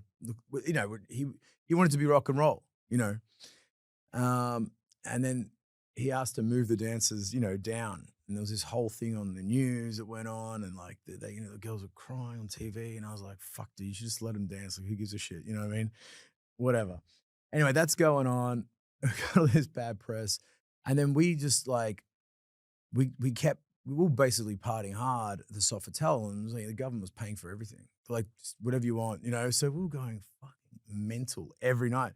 he wanted to be rock and roll, you know. And then he asked to move the dancers, you know, down. And there was this whole thing on the news that went on, and like you know, the girls were crying on TV, and I was like, "Fuck, dude, you should just let them dance. Like, who gives a shit?" You know what I mean? Whatever. Anyway, that's going on. Got all this bad press, and then we just like we were basically partying hard at the Sofitel, and like, the government was paying for everything, like just whatever you want, you know. So we were going fucking mental every night,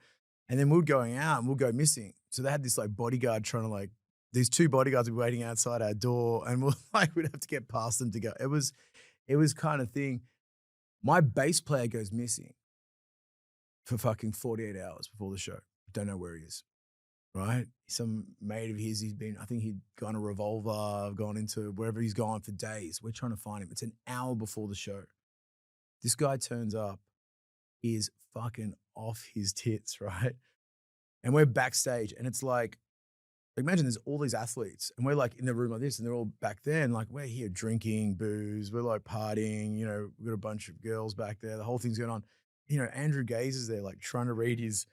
and then we were going out and we'd go missing. So they had this like bodyguard trying to like these 2 bodyguards were waiting outside our door, and we're like we'd have to get past them to go. It was kind of thing. My bass player goes missing for fucking 48 hours before the show. Don't know where he is. Right? Some mate of his, I think he'd gone a revolver, gone into wherever he's gone for days. We're trying to find him. It's an hour before the show. This guy turns up, is fucking off his tits, right? And we're backstage, and it's like, imagine there's all these athletes, and we're like in the room like this, and they're all back there, and like we're here drinking booze, we're like partying, you know, we've got a bunch of girls back there, the whole thing's going on. You know, Andrew Gaze is there, like trying to read his,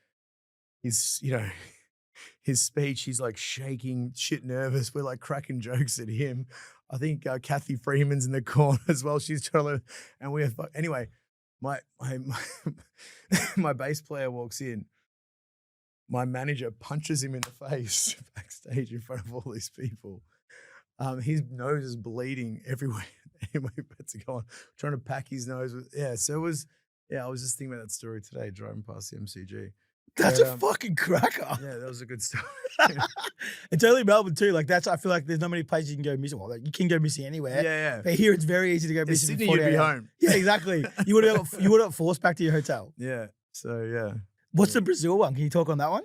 you know, his speech. He's like shaking, shit nervous. We're like cracking jokes at him. I think Kathy Freeman's in the corner as well. She's trying to, and we're anyway. My my bass player walks in. My manager punches him in the face backstage in front of all these people. His nose is bleeding everywhere. Anyway, about to go on, trying to pack his nose. So it was. Yeah, I was just thinking about that story today, driving past the MCG. That's a fucking cracker. Yeah, that was a good story. It's only Melbourne too. Like I feel like there's not many places you can go missing. Well, like, you can go missing anywhere. Yeah. But here it's very easy to go In missing. Sydney, for you'd 48 be hours. home. Yeah, exactly. You would have forced back to your hotel. Yeah. So yeah. What's the Brazil one? Can you talk on that one?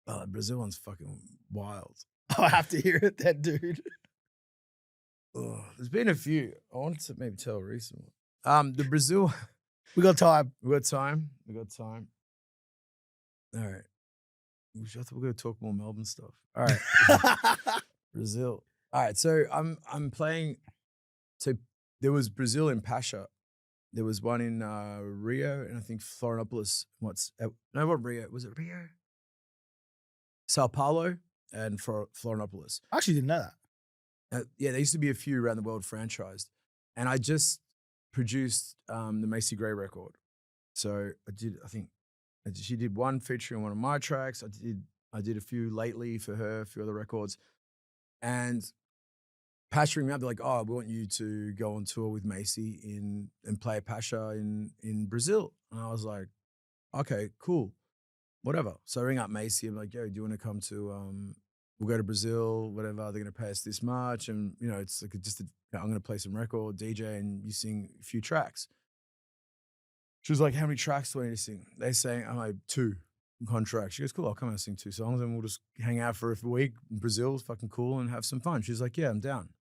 Oh, the Brazil one's fucking wild. I have to hear it then, dude. Oh, there's been a few. I wanted to maybe tell a recent one. The Brazil. We got time. We got time. All right. We're going to talk more Melbourne stuff. All right. Brazil. All right. So I'm playing. So there was Brazil in Pasha. There was one in Rio, and I think Florianopolis. What Rio? Was it Rio? Sao Paulo and Florianopolis. I actually didn't know that. Yeah, there used to be a few around the world franchised. And I just produced the Macy Gray record. So she did one featuring one of my tracks. I did a few lately for her, a few other records. And pasturing me up, they're like, "Oh, we want you to go on tour with Macy and play a Pasha in Brazil." And I was like, "Okay, cool, whatever." So I ring up Macy. I'm like, "Yo, do you want to come to? We'll go to Brazil, whatever. They're gonna pay us this much, and you know, it's like I'm gonna play some record, DJ, and you sing a few tracks." She was like, "How many tracks do I need to sing?" They say, "I'm like 2 contracts." She goes, "Cool, I'll come and sing 2 songs, and we'll just hang out for a week in Brazil. It's fucking cool, and have some fun." She's like, "Yeah, I'm down."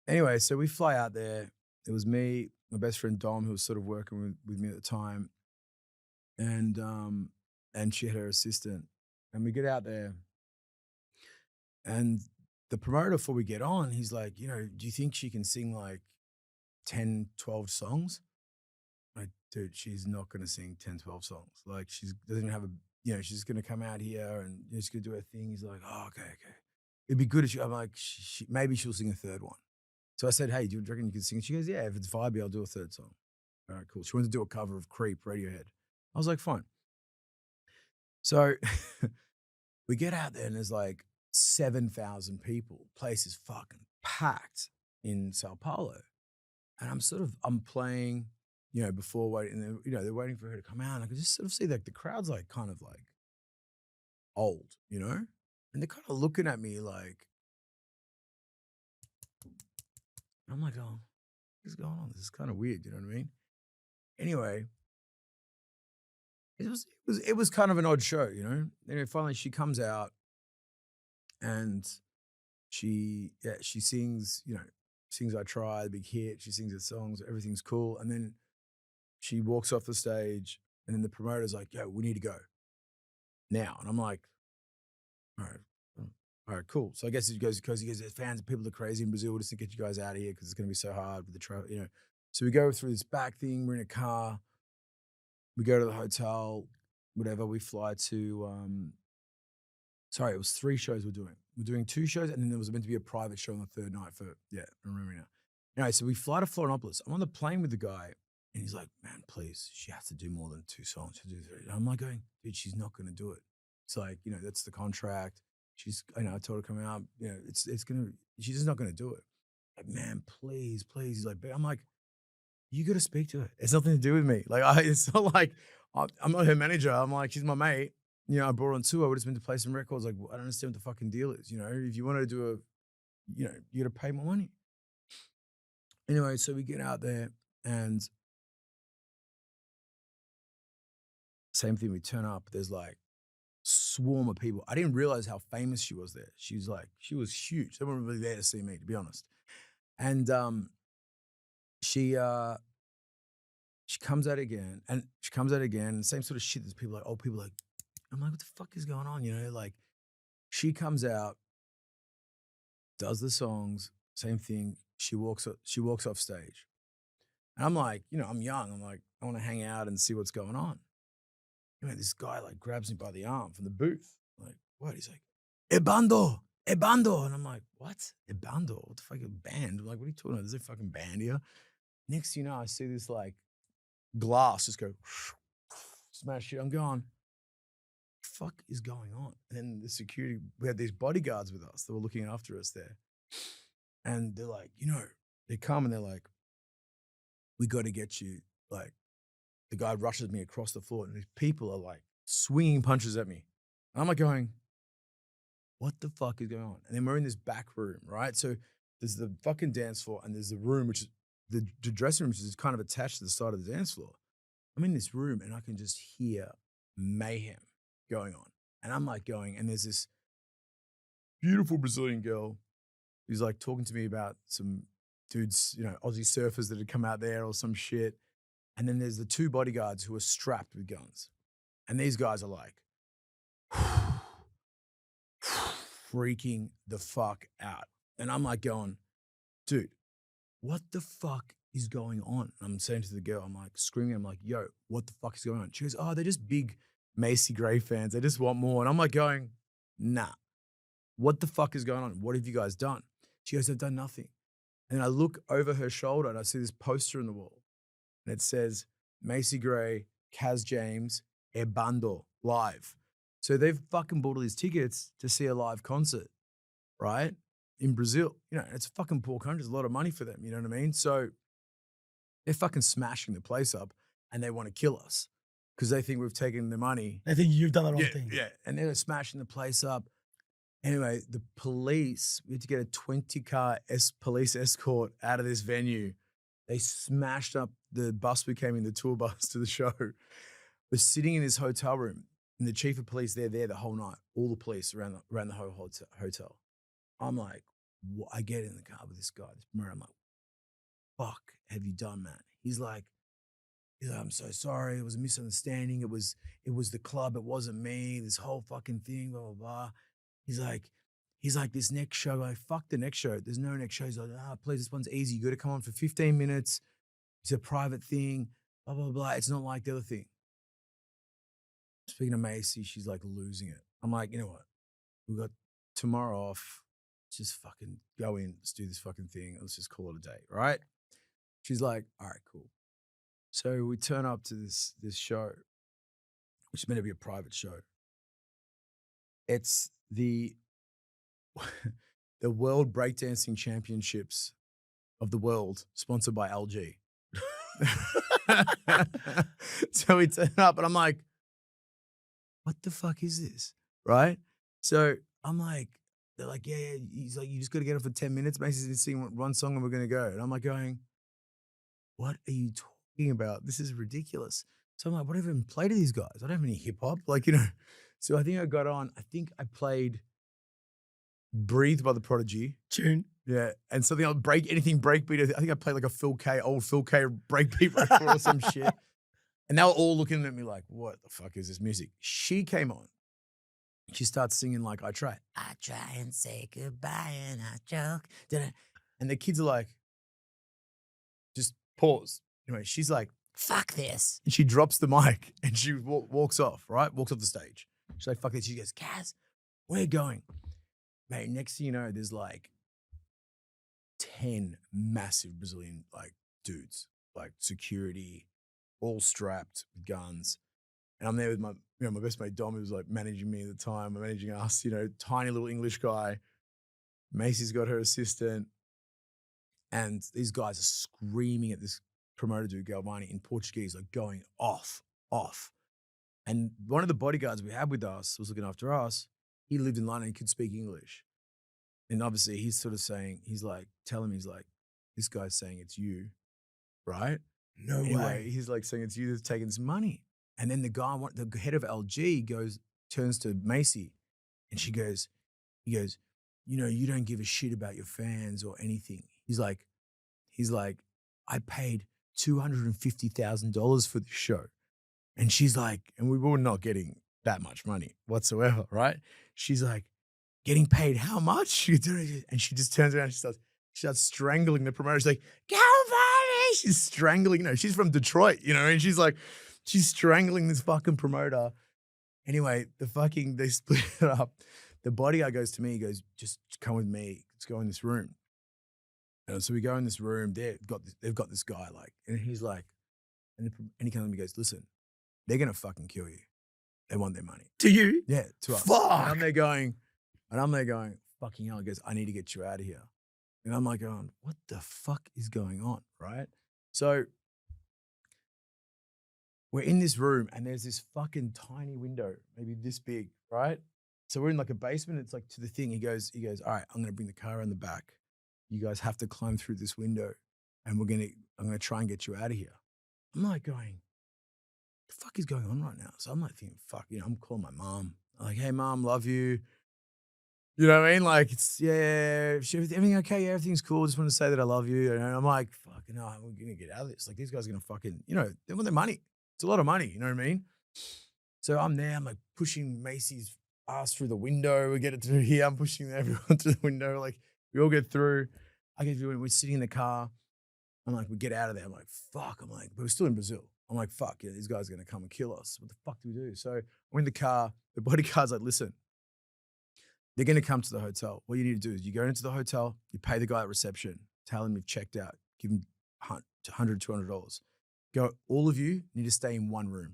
Anyway, so we fly out there. It was me, my best friend Dom, who was sort of working with me at the time, and she had her assistant. And we get out there, And the promoter, before we get on, he's like, you know, do you think she can sing like 10, 12 songs? Like, dude, she's not going to sing 10, 12 songs. Like, she's doesn't even have a, you know, she's going to come out here and she's going to do her thing. He's like, oh, okay, okay. It'd be good if I'm like, maybe she'll sing a third one. So I said, hey, do you reckon you can sing? She goes, yeah, if it's vibey, I'll do a third song. All right, cool. She wanted to do a cover of Creep, Radiohead. I was like, fine. So we get out there and there's like 7,000 people. Place is fucking packed in Sao Paulo. And I'm playing, you know, before waiting, and you know, they're waiting for her to come out. And I could just sort of see like the crowd's like kind of like old, you know? And they're kind of looking at me like, I'm like, oh, what's going on? This is kind of weird, you know what I mean? Anyway, it was kind of an odd show, you know? Anyway, finally she comes out and she sings, you know, sings I Try, the big hit. She sings her songs, everything's cool. And then she walks off the stage and then the promoter's like, yo, we need to go now. And I'm like, all right. All right, cool. So I guess it goes because there's fans and people are crazy in Brazil just to get you guys out of here because it's going to be so hard with the travel, you know. So we go through this back thing. We're in a car. We go to the hotel, whatever. We fly to, sorry, it was 3 shows we're doing. We're doing 2 shows, and then there was meant to be a private show on the 3rd night for, yeah, I remember now. Anyway, so we fly to Florianopolis. I'm on the plane with the guy, and he's like, man, please, she has to do more than 2 songs. She has to do 3. And I'm like going, dude, she's not going to do it. It's like, you know, that's the contract. I know, I told her to come out, you know, she's just not going to do it. Like, man, please, please. He's like, I'm like, you got to speak to her. It's nothing to do with me. Like, it's not like I'm not her manager. I'm like, she's my mate. You know, I brought her on tour. I would have been to play some records. Like, I don't understand what the fucking deal is. You know, if you wanted to do you know, you got to pay more money. Anyway, so we get out there and same thing. We turn up. There's like swarm of people. I didn't realize how famous she was there. She was huge. They weren't really there to see me, to be honest. And she comes out again, and same sort of shit. There's people like old people like, I'm like, what the fuck is going on? You know, like she comes out, does the songs, same thing. She walks off stage. And I'm like, you know, I'm young. I'm like, I want to hang out and see what's going on. You know, this guy like grabs me by the arm from the booth. I'm like, what? He's like, Ebando, Ebando. And I'm like, what? Ebando? What the fuck? A band? I'm like, what are you talking about? There's a fucking band here. Next thing you know, I see this like glass just go smash it. I'm going, fuck is going on? And then the security, we had these bodyguards with us that were looking after us there. And they're like, you know, they come and they're like, we got to get you. Like, the guy rushes me across the floor and these people are like swinging punches at me. And I'm like going, what the fuck is going on? And then we're in this back room, right? So there's the fucking dance floor and there's the room, which is the dressing room, which is kind of attached to the side of the dance floor. I'm in this room and I can just hear mayhem going on. And I'm like going, and there's this beautiful Brazilian girl who's like talking to me about some dudes, you know, Aussie surfers that had come out there or some shit. And then there's the 2 bodyguards who are strapped with guns. And these guys are like, freaking the fuck out. And I'm like going, dude, what the fuck is going on? And I'm saying to the girl, I'm like screaming, I'm like, yo, what the fuck is going on? She goes, oh, they're just big Macy Gray fans. They just want more. And I'm like going, nah, what the fuck is going on? What have you guys done? She goes, I've done nothing. And then I look over her shoulder and I see this poster on the wall. And it says, Macy Gray, Kaz James, Ebando, live. So they've fucking bought all these tickets to see a live concert, right? In Brazil. You know, it's a fucking poor country. It's a lot of money for them, you know what I mean? So they're fucking smashing the place up and they want to kill us because they think we've taken the money. I think you've done the wrong thing. Yeah, and they're smashing the place up. Anyway, the police, we had to get a 20-car police escort out of this venue. They smashed up the bus we came in, the tour bus to the show. We're sitting in this hotel room, and the chief of police, they're there the whole night. All the police around the whole hotel. I'm like, I get in the car with this guy, this mirror. I'm like, fuck have you done, man? He's like, I'm so sorry. It was a misunderstanding. It was the club. It wasn't me. This whole fucking thing, blah, blah, blah. He's like, He's like, this next show, like, fuck the next show. There's no next show. He's like, please, this one's easy. You got to come on for 15 minutes. It's a private thing, blah, blah, blah. It's not like the other thing. Speaking of Macy, she's like losing it. I'm like, you know what? We got tomorrow off. Let's just fucking go in. Let's do this fucking thing. Let's just call it a day, right? She's like, all right, cool. So we turn up to this show, which is meant to be a private show. It's the World Breakdancing Championships of the world, sponsored by LG. So we turn up and I'm like, what the fuck is this? Right? So I'm like, they're like, yeah. He's like, you just got to get up for 10 minutes. Basically, sing one song and we're going to go. And I'm like going, what are you talking about? This is ridiculous. So I'm like, what have I even played to these guys? I don't have any hip hop. Like, you know. So I think I got on, I think I played Breathe by the Prodigy. Tune. Yeah. And something else, breakbeat. I think I played like a old Phil K breakbeat record or some shit. And they were all looking at me like, what the fuck is this music? She came on. She starts singing like, I try and say goodbye and I joke. And the kids are like, just pause. Anyway, she's like, fuck this. And she drops the mic and she walks off, right? Walks off the stage. She's like, fuck this. She goes, Kaz, where you going? Mate, next thing you know, there's like 10 massive Brazilian like dudes, like security, all strapped with guns. And I'm there with my best mate Dom, who was like managing me at the time, managing us, tiny little English guy. Macy's got her assistant. And these guys are screaming at this promoter dude, Galvani, in Portuguese, like going off. And one of the bodyguards we had with us was looking after us. He lived in London, he could speak English. And obviously he's sort of saying, he's like, this guy's saying it's you, right? No way. He's like saying it's you that's taking this money. And then the head of LG turns to Macy and he goes, you don't give a shit about your fans or anything. He's like, I paid $250,000 for this show. And she's like, and we were not getting that much money whatsoever, right? She's like, getting paid how much? And she just turns around and she starts strangling the promoter. She's like, Galvani! She's strangling, she's from Detroit, and she's strangling this fucking promoter. Anyway, they split it up. The bodyguard goes to me, he goes, just come with me. Let's go in this room. So we go in this room. They've got this guy, and he's like, and he comes to me and goes, listen, they're going to fucking kill you. They want their money. To you? Yeah, to us. Fuck. And I'm there going, fucking hell. He goes, I need to get you out of here. And I'm like going, what the fuck is going on, right? So we're in this room and there's this fucking tiny window, maybe this big, right? So we're in like a basement. It's like to the thing. He goes, all right, I'm going to bring the car around the back. You guys have to climb through this window and I'm going to try and get you out of here. I'm like going, the fuck is going on right now? So I'm like thinking, fuck, I'm calling my mom. I'm like, hey mom, love you. You know what I mean? Like, it's, yeah, everything okay? Yeah, everything's cool. Just want to say that I love you. And I'm like, fucking no, we're going to get out of this. Like, these guys are going to fucking, they want their money. It's a lot of money. You know what I mean? So I'm there. I'm like pushing Macy's ass through the window. We get it through here. I'm pushing everyone through the window. Like, we all get through. We're sitting in the car. I'm like, we get out of there. I'm like, fuck. I'm like, but we're still in Brazil. I'm like, fuck, yeah, these guys are going to come and kill us. What the fuck do we do? So I'm in the car. The bodyguard's like, listen, they're going to come to the hotel. What you need to do is you go into the hotel, you pay the guy at reception, tell him you've checked out, give him $100, $200. Go, all of you need to stay in one room.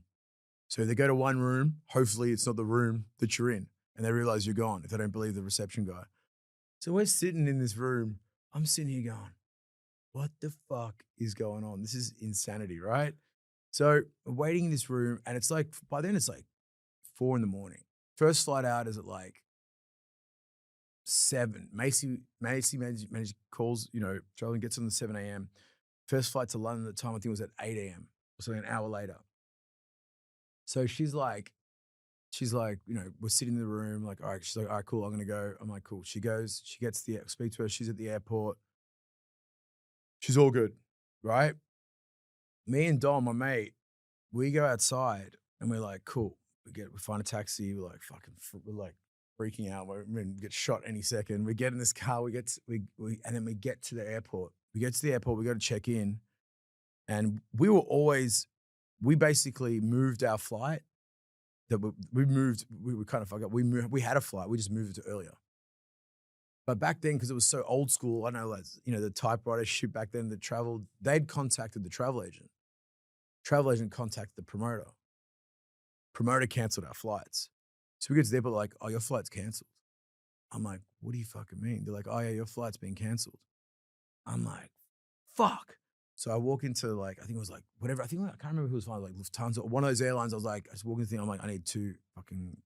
So they go to one room. Hopefully it's not the room that you're in and they realize you're gone if they don't believe the reception guy. So we're sitting in this room. I'm sitting here going, what the fuck is going on? This is insanity, right? So we're waiting in this room and it's like, by then it's like 4 a.m. First flight out is at like 7. Macy calls, traveling, gets on the 7 a.m. First flight to London at the time, I think it was at 8 a.m. So an hour later. So she's like, we're sitting in the room, like, all right, she's like, all right, cool, I'm going to go. I'm like, cool. She goes, she gets speak to her. She's at the airport. She's all good, right? Me and Dom, my mate, we go outside and we're like, cool. We find a taxi. We're like, freaking out. We're going to get shot any second. We get in this car, and then we get to the airport. We get to the airport, we go to check in. And we basically moved our flight that we were kind of fucked up. We had a flight, we just moved it to earlier. But back then, because it was so old school, I know, like, you know, the typewriter shit back then that traveled, they'd contacted the travel agent. Travel agent contacted the promoter. Promoter canceled our flights. So we get to the airport, like, oh, your flight's canceled. I'm like, what do you fucking mean? They're like, oh yeah, your flight's been canceled. I'm like, fuck. So I walk into, like, I think it was like, whatever, I can't remember who was flying, like Lufthansa or one of those airlines. I was like, I just walk in the thing, I'm like, I need 2 fucking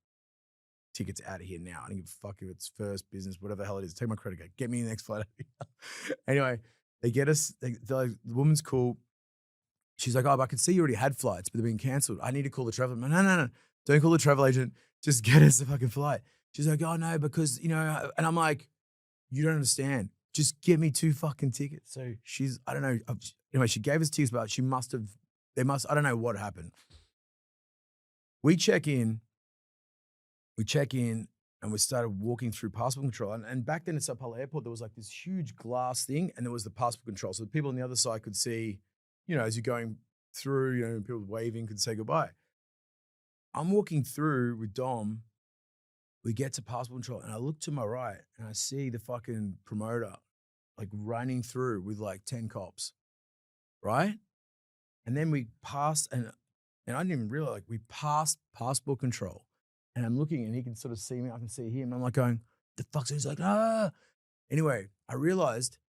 tickets out of here now. I don't give a fuck if it's first, business, whatever the hell it is. Take my credit card, get me the next flight out of here. Anyway, they get us, they're like, the woman's cool. She's like, oh, but I can see you already had flights, but they've been canceled. I need to call the travel. No. Don't call the travel agent. Just get us a fucking flight. She's like, oh no, because, you know, and I'm like, you don't understand. Just get me 2 fucking tickets. So she's, I don't know. Anyway, she gave us tickets, but I don't know what happened. We check in and we started walking through passport control. And back then at Sao Paulo Airport, there was like this huge glass thing and there was the passport control. So the people on the other side could see, you know, as you're going through, you know, people waving could say goodbye. I'm walking through with Dom. We get to passport control and I look to my right and I see the fucking promoter like running through with like 10 cops, right? And then we passed and I didn't even realize, like, we passed passport control and I'm looking and he can sort of see me, I can see him. I'm like going, the fuck's he's like, ah. Anyway, I realized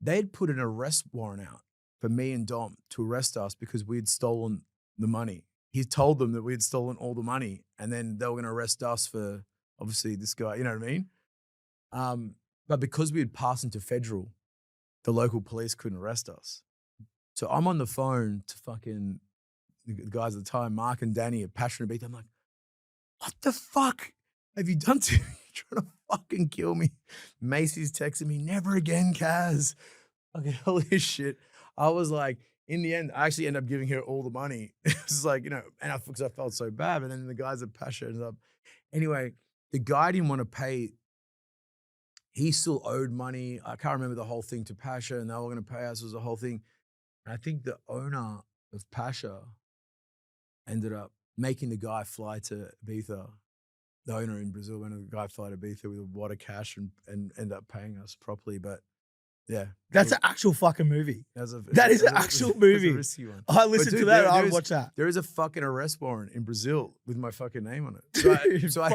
they'd put an arrest warrant out for me and Dom to arrest us because we had stolen the money. He told them that we had stolen all the money and then they were going to arrest us for obviously this guy, you know what I mean? But because we had passed into federal, the local police couldn't arrest us. So I'm on the phone to fucking the guys at the time, Mark and Danny at Passion Ibiza. I'm like, what the fuck have you done to me? You're trying to fucking kill me. Macy's texting me, never again, Kaz. Okay, holy shit. I was like, in the end, I actually ended up giving her all the money. It was like, you know, and because I felt so bad. And then the guys at Pasha ended up. Anyway, the guy didn't want to pay. He still owed money. I can't remember the whole thing to Pasha, and they were going to pay us. It was a whole thing. And I think the owner of Pasha ended up making the guy fly to Ibiza. The owner in Brazil, when the guy fly to Ibiza with a wad of cash and end up paying us properly. But yeah. That's an actual fucking movie. That is an actual movie. movie. A risky one. I listened to that. I would watch that. There is a fucking arrest warrant in Brazil with my fucking name on it. Dude, so I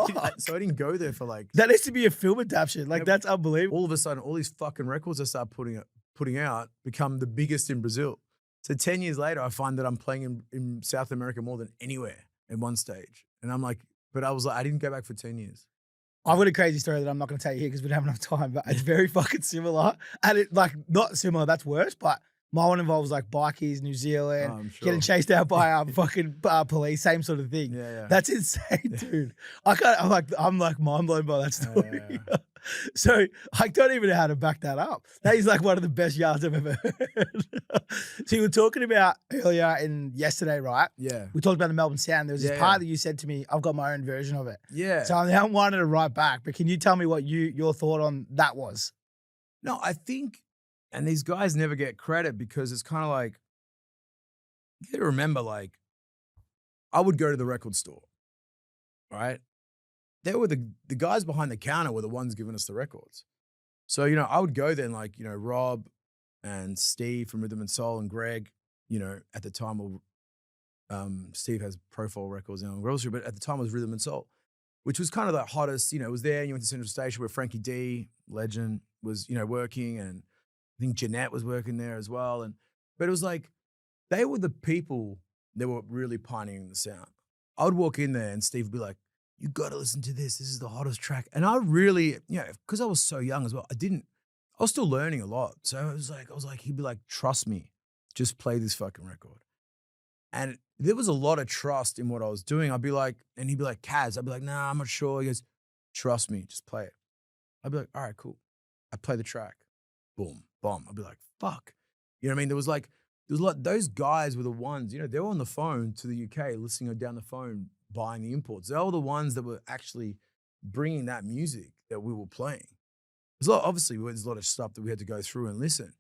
didn't go there for like. That needs to be a film adaptation. Like, that's unbelievable. All of a sudden, all these fucking records I start putting out become the biggest in Brazil. So 10 years later, I find that I'm playing in South America more than anywhere at one stage. And I'm like, but I was like, I didn't go back for 10 years. I've got a crazy story that I'm not going to tell you here because we don't have enough time, but it's very fucking similar. And it, like, not similar, that's worse, but my one involves like bikies, New Zealand, getting chased out by fucking police, same sort of thing. Yeah. That's insane, dude. I'm like mind blown by that story. Yeah. So I don't even know how to back that up. That is like one of the best yards I've ever heard. So you were talking about earlier yesterday, right? Yeah. We talked about the Melbourne sound. There was this part that you said to me, I've got my own version of it. Yeah. So I now wanted to write back, but can you tell me what your thought on that was? No, I think, and these guys never get credit because it's kind of like, you gotta remember, like, I would go to the record store, right? They were the guys behind the counter were the ones giving us the records. So, you know, I would go there and, like, you know, Rob and Steve from Rhythm and Soul and Greg, you know, at the time, Steve has Profile Records now in Grocery, but at the time it was Rhythm and Soul, which was kind of the hottest, you know, it was there. And you went to Central Station where Frankie D, legend, was, you know, working, and I think Jeanette was working there as well. But it was like, they were the people that were really pioneering the sound. I would walk in there and Steve would be like, you got to listen to this. This is the hottest track. And I really, you know, because I was so young as well, I was still learning a lot. So I was like, he'd be like, trust me, just play this fucking record. And there was a lot of trust in what I was doing. I'd be like, and he'd be like, Kaz. I'd be like, nah, I'm not sure. He goes, trust me, just play it. I'd be like, all right, cool. I play the track. Boom, bomb. I'd be like, fuck. You know what I mean? There was a lot, those guys were the ones, you know, they were on the phone to the UK, listening down the phone, buying the imports. They were the ones that were actually bringing that music that we were playing. Obviously, there's a lot of stuff that we had to go through and listen,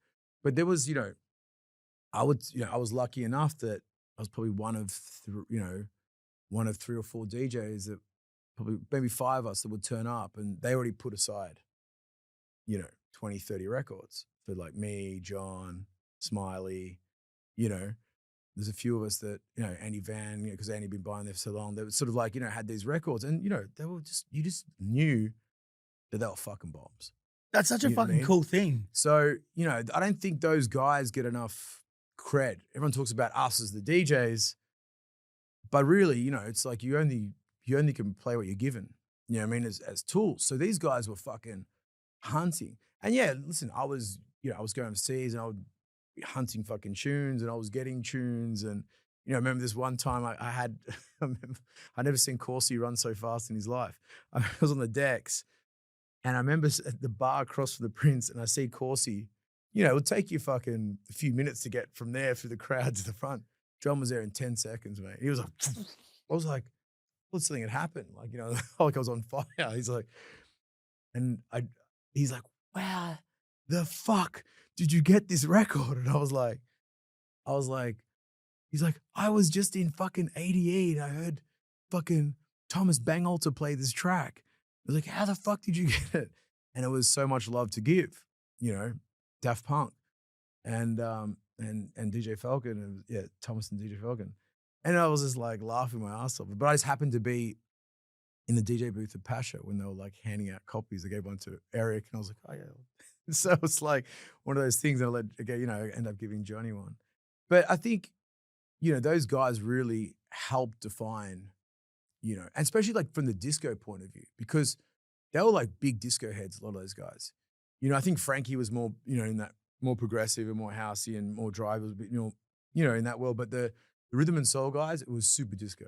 but there was, I was lucky enough that I was probably one of 3 or 4 DJs that probably maybe 5 of us that would turn up, and they already put aside, 20, 30 records for like me, John, Smiley, you know, there's a few of us that, Andy Van, because Andy had been buying there for so long, they were sort of like, had these records and, they were just, you just knew that they were fucking bombs. That's such a You know what I fucking mean? cool thing. So, I don't think those guys get enough cred. Everyone talks about us as the DJs, but really, it's like you only can play what you're given, you know what I mean, as tools. So these guys were fucking hunting. And yeah, listen, I was going overseas and I would be hunting fucking tunes and I was getting tunes. And, I remember this one time I had, I'd never seen Corsi run so fast in his life. I was on the decks and I remember at the bar across from the Prince and I see Corsi, it would take you fucking a few minutes to get from there through the crowd to the front. John was there in 10 seconds, mate. He was like, I was like, well, something had happened. Like, like I was on fire. He's like, he's like, wow, the fuck did you get this record? And I was like, he's like, I was just in fucking ADE and I heard fucking Thomas Bangalter play this track. I was like, how the fuck did you get it? And it was So Much Love to Give, Daft Punk and DJ Falcon and yeah, Thomas and DJ Falcon. And I was just like laughing my ass off. But I just happened to be in the DJ booth at Pasha when they were like handing out copies. They gave one to Eric and I was like, oh yeah. So it's like one of those things that I end up giving Johnny one. But I think, those guys really helped define, and especially like from the disco point of view, because they were like big disco heads, a lot of those guys. I think Frankie was more, in that more progressive and more housey and more drivers, but in that world. But the rhythm and soul guys, it was super disco.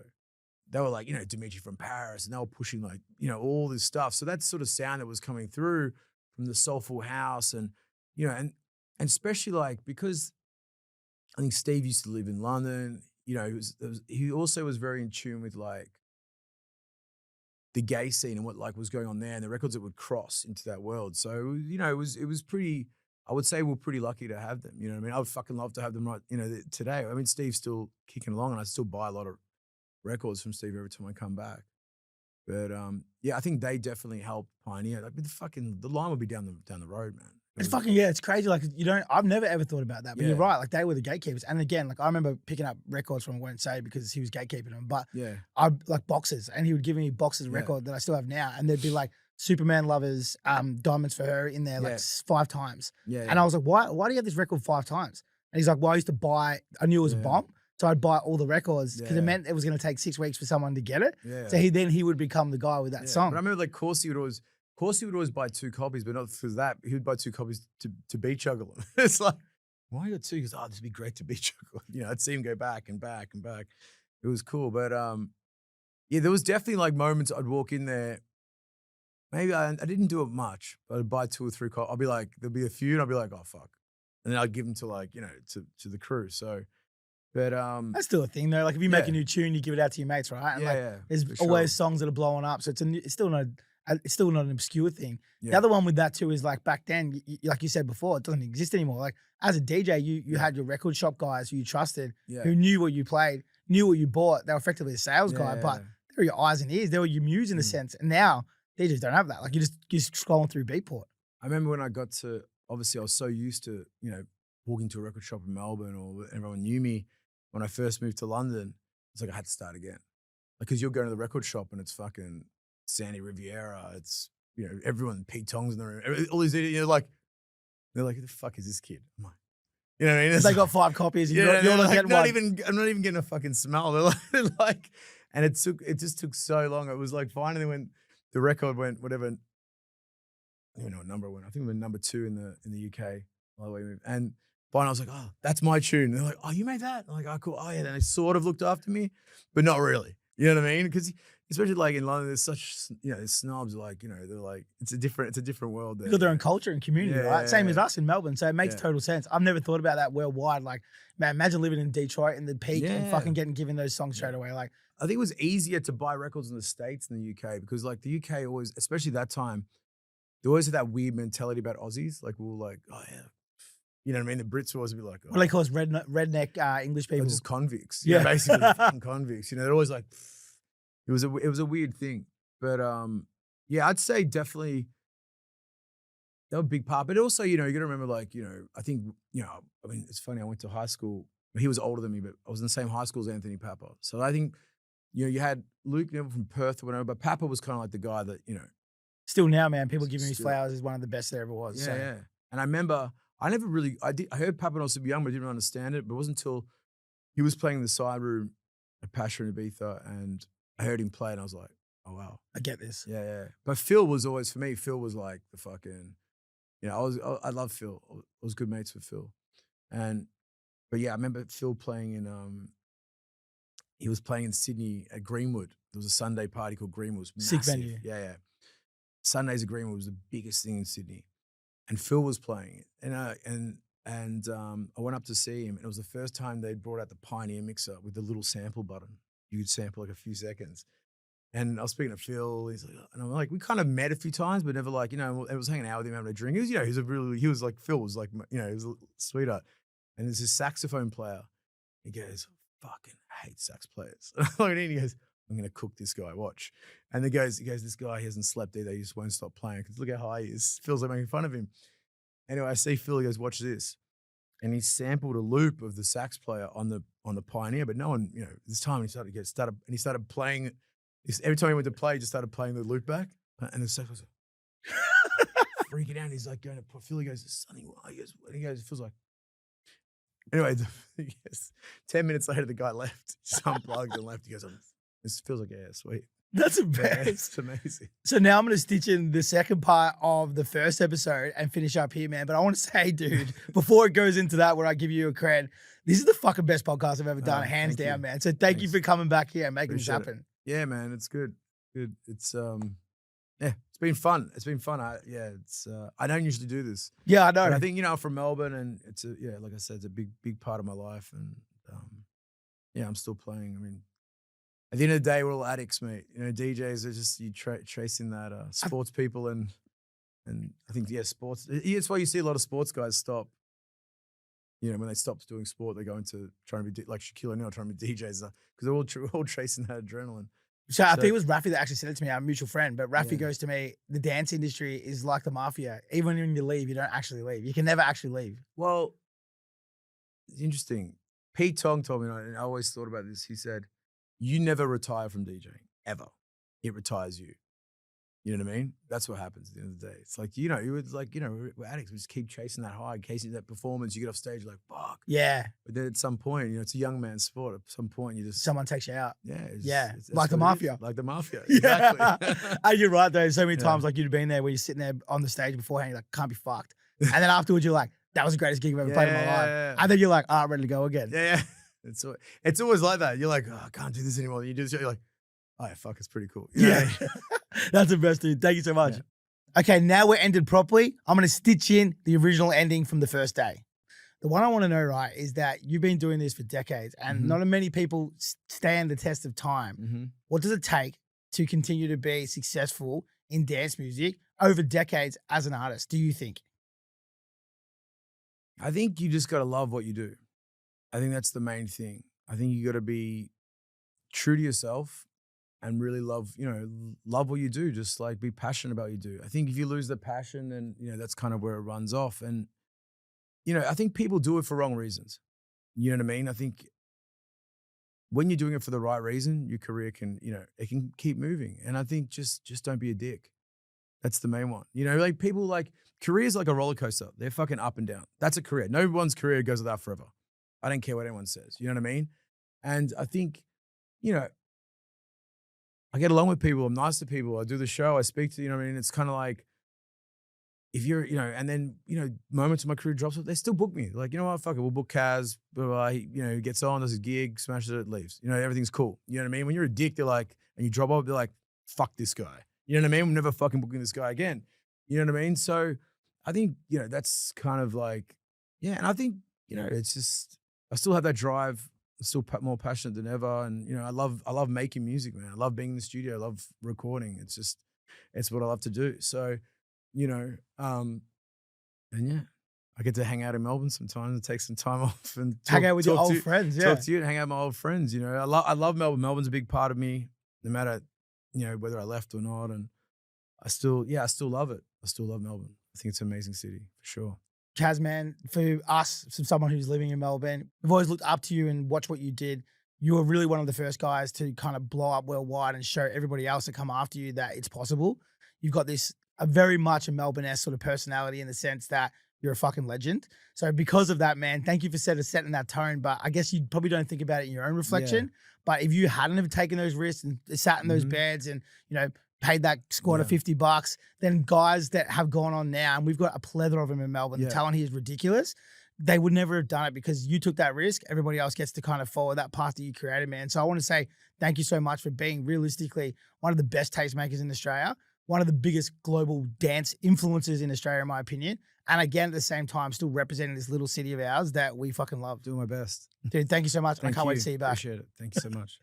They were like, Dimitri from Paris, and they were pushing like, all this stuff. So that sort of sound that was coming through from the soulful house and, and especially like, because I think Steve used to live in London, he also was very in tune with like the gay scene and what like was going on there and the records that would cross into that world. So, it was pretty, I would say we're pretty lucky to have them. You know what I mean? I would fucking love to have them right, today. I mean, Steve's still kicking along and I still buy a lot of records from Steve every time I come back. But yeah, I think they definitely helped pioneer. Like the line would be down the road, man. It's fucking, yeah, it's crazy. Like, I've never ever thought about that, but you're right. Like, they were the gatekeepers. And again, like, I remember picking up records from, I won't say because he was gatekeeping them, but yeah, I like boxes, and he would give me boxes of record that I still have now. And there'd be like Superman Lovers, Diamonds for Her in there like 5 times. Yeah. And I was like, why do you have this record 5 times? And he's like, well, I used to buy, I knew it was a bomb. So I'd buy all the records because it meant it was going to take 6 weeks for someone to get it. Yeah. So he would become the guy with that song. But I remember like Corsi would always buy 2 copies, but not because that. He would buy 2 copies to beat juggle them. It's like, why you got 2? He goes, oh, this would be great to beat juggle. I'd see him go back and back and back. It was cool. But yeah, there was definitely like moments I'd walk in there. Maybe I didn't do it much, but I'd buy 2 or 3 copies. I'll be like, there'll be a few and I'll be like, oh, fuck. And then I'd give them to like, to the crew. So, but that's still a thing though. Like if you make a new tune, you give it out to your mates, right? And there's always songs that are blowing up. So it's still not an obscure thing. Yeah. The other one with that too is like back then, like you said before, it doesn't exist anymore. Like as a DJ, you had your record shop guys who you trusted, who knew what you played, knew what you bought. They were effectively a sales guy, but they were your eyes and ears. They were your muse in a sense. And now DJs don't have that. Like you're just scrolling through Beatport. I remember when I got to, obviously I was so used to, walking to a record shop in Melbourne or everyone knew me. When I first moved to London, it's like I had to start again. Like, cause you're going to the record shop and it's fucking Sandy Riviera. It's, everyone, Pete Tong's in the room. All these, like, they're like, who the fuck is this kid? I'm like, you know what I mean? They got 5 copies. And you're not getting one. I'm not even getting a fucking smell. They're like, and it just took so long. It was like finally when the record went, whatever, I don't even know what number it went. I think it went number 2 in the UK. By the way, and I was like, oh, that's my tune. And they're like, oh, you made that? I'm like, oh, cool. Oh, yeah. And they sort of looked after me, but not really. You know what I mean? Because especially like in London, there's such, there's snobs, like, they're like, it's a different world there. They've got their own culture and community, right? Same as us in Melbourne. So it makes total sense. I've never thought about that worldwide. Like, man, imagine living in Detroit in the peak and fucking getting given those songs straight away. Like, I think it was easier to buy records in the States than the UK because, like, the UK always, especially that time, they always had that weird mentality about Aussies. Like, we were like, oh yeah, you know what I mean? The Brits would always be like, oh, what do they call us? Redneck English people. just convicts. Yeah, basically fucking convicts. They're always like, it was a weird thing. But yeah, I'd say definitely that was a big part. But also, you got to remember, like, I think, I mean, it's funny. I went to high school. He was older than me, but I was in the same high school as Anthony Papa. So I think, you had Luke Neville from Perth or whatever, but Papa was kind of like the guy that, Still now, man, people giving him his flowers is one of the best there ever was. Yeah, so. yeah. And I remember, I heard Papa when I was super young, but I didn't understand it. But it wasn't until he was playing in the side room at Passion in Ibiza, and I heard him play, and I was like, oh, wow. I get this. Yeah, yeah. But Phil was always, for me, Phil was like the fucking, I love Phil. I was good mates with Phil. But yeah, I remember Phil playing he was playing in Sydney at Greenwood. There was a Sunday party called Greenwood. It was Sick massive. venue. Yeah, yeah. Sundays at Greenwood was the biggest thing in Sydney. And Phil was playing it. And I went up to see him, and it was the first time they brought out the Pioneer mixer with the little sample button. You could sample like a few seconds. And I was speaking to Phil, and I'm like, we kind of met a few times, but never like, I was hanging out with him having a drink. Phil was like, he was a sweetheart. And there's this saxophone player. He goes, fucking hate sax players. And he goes, I'm going to cook this guy, watch. And he goes, this guy, he hasn't slept either. He just won't stop playing because look how high he is. Phil's like making fun of him. Anyway, I see Phil, he goes, watch this. And he sampled a loop of the sax player on the Pioneer, but no one, this time he started playing. Every time he went to play, he just started playing the loop back. And the sax was freaking out. And he's like going to put Phil, he goes, Sonny, why? He goes, Phil's like, anyway, 10 minutes later, the guy left. Just unplugged and left. He goes, this feels like, yeah, sweet. That's the best. Yeah, it's amazing. So now I'm going to stitch in the second part of the first episode and finish up here, man. But I want to say, dude, before it goes into that, where I give you a cred, this is the fucking best podcast I've ever done, hands down, man. So thank you for coming back here and making this happen. Yeah, man, it's good. Good. It's yeah, it's been fun. It's been fun. I don't usually do this. Yeah, I know. But I think, I'm from Melbourne, and it's like I said, it's a big part of my life, and yeah, I'm still playing. I mean, at the end of the day, we're all addicts, mate. DJs are just chasing that sports people, and I think sports. It's why you see a lot of sports guys stop. When they stop doing sport, they go into trying to be like Shaquille O'Neal, trying to be DJs, because they're all chasing that adrenaline. So I think it was Rafi that actually said it to me, our mutual friend. But Rafi goes to me, the dance industry is like the mafia. Even when you leave, you don't actually leave. You can never actually leave. Well, it's interesting. Pete Tong told me, and I always thought about this. He said, you never retire from DJing, ever. It retires you. You know what I mean? That's what happens at the end of the day. It's like, we're addicts. We just keep chasing that high, chasing that performance. You get off stage, you're like, fuck. Yeah. But then at some point, it's a young man's sport. At some point, someone takes you out. Yeah. Like the mafia. Like the mafia. Exactly. And you're right, though. So many times, like you'd been there where you're sitting there on the stage beforehand, you're like, can't be fucked. And then afterwards, you're like, that was the greatest gig I've ever played in my life. Yeah. And then you're like, ready to go again. Yeah. It's always like that. You're like, I can't do this anymore. You do this, you're like, oh, yeah, fuck, it's pretty cool. Yeah. That's the best, dude. Thank you so much. Yeah. Okay, now we're ended properly. I'm going to stitch in the original ending from the first day. The one I want to know, right, is that you've been doing this for decades, and not many people stand the test of time. What does it take to continue to be successful in dance music over decades as an artist, do you think? I think you just got to love what you do. I think that's the main thing. I think you got to be true to yourself and really love what you do. Just like be passionate about what you do. I think if you lose the passion, then, that's kind of where it runs off. And, I think people do it for wrong reasons. You know what I mean? I think when you're doing it for the right reason, your career can, it can keep moving. And I think just don't be a dick. That's the main one. Like people careers like a roller coaster. They're fucking up and down. That's a career. No one's career goes without forever. I don't care what anyone says. You know what I mean? And I think, I get along with people. I'm nice to people. I do the show. I speak to, it's kind of like, if you're, you know, and then, you know, moments of my career drops, they still book me. Like, you know what, fuck it, we'll book Kaz, blah, blah, blah. He, you know, he gets on, does a gig, smashes it, leaves. You know, everything's cool. You know what I mean? When you're a dick, they're like, and you drop off, they're like, fuck this guy. You know what I mean? We're never fucking booking this guy again. You know what I mean? So I think, you know, that's kind of like, yeah. And I think, you know, it's just, I still have that drive. I'm still more passionate than ever. And, you know, I love making music, man. I love being in the studio. I love recording. It's just, it's what I love to do. So, you know, and yeah, I get to hang out in Melbourne sometimes and take some time off and hang out with your old friends. Yeah. Talk to you and hang out with my old friends. You know, I love Melbourne. Melbourne's a big part of me, no matter, you know, whether I left or not. And I still love it. I still love Melbourne. I think it's an amazing city for sure. Kaz, man, for us, from someone who's living in Melbourne, we've always looked up to you and watched what you did. You were really one of the first guys to kind of blow up worldwide and show everybody else that come after you that it's possible. You've got a very much a Melbourne-esque sort of personality in the sense that you're a fucking legend. So because of that, man, thank you for setting that tone. But I guess you probably don't think about it in your own reflection. Yeah. But if you hadn't have taken those risks and sat in those beds and, you know, paid that squatter $50, then guys that have gone on now, and we've got a plethora of them in Melbourne, the talent here is ridiculous. They would never have done it because you took that risk. Everybody else gets to kind of follow that path that you created, man. So I want to say thank you so much for being realistically one of the best tastemakers in Australia, one of the biggest global dance influencers in Australia, in my opinion. And again, at the same time, still representing this little city of ours that we fucking love. Doing my best. Dude, thank you so much. I can't wait to see you back. Appreciate it. Thank you so much.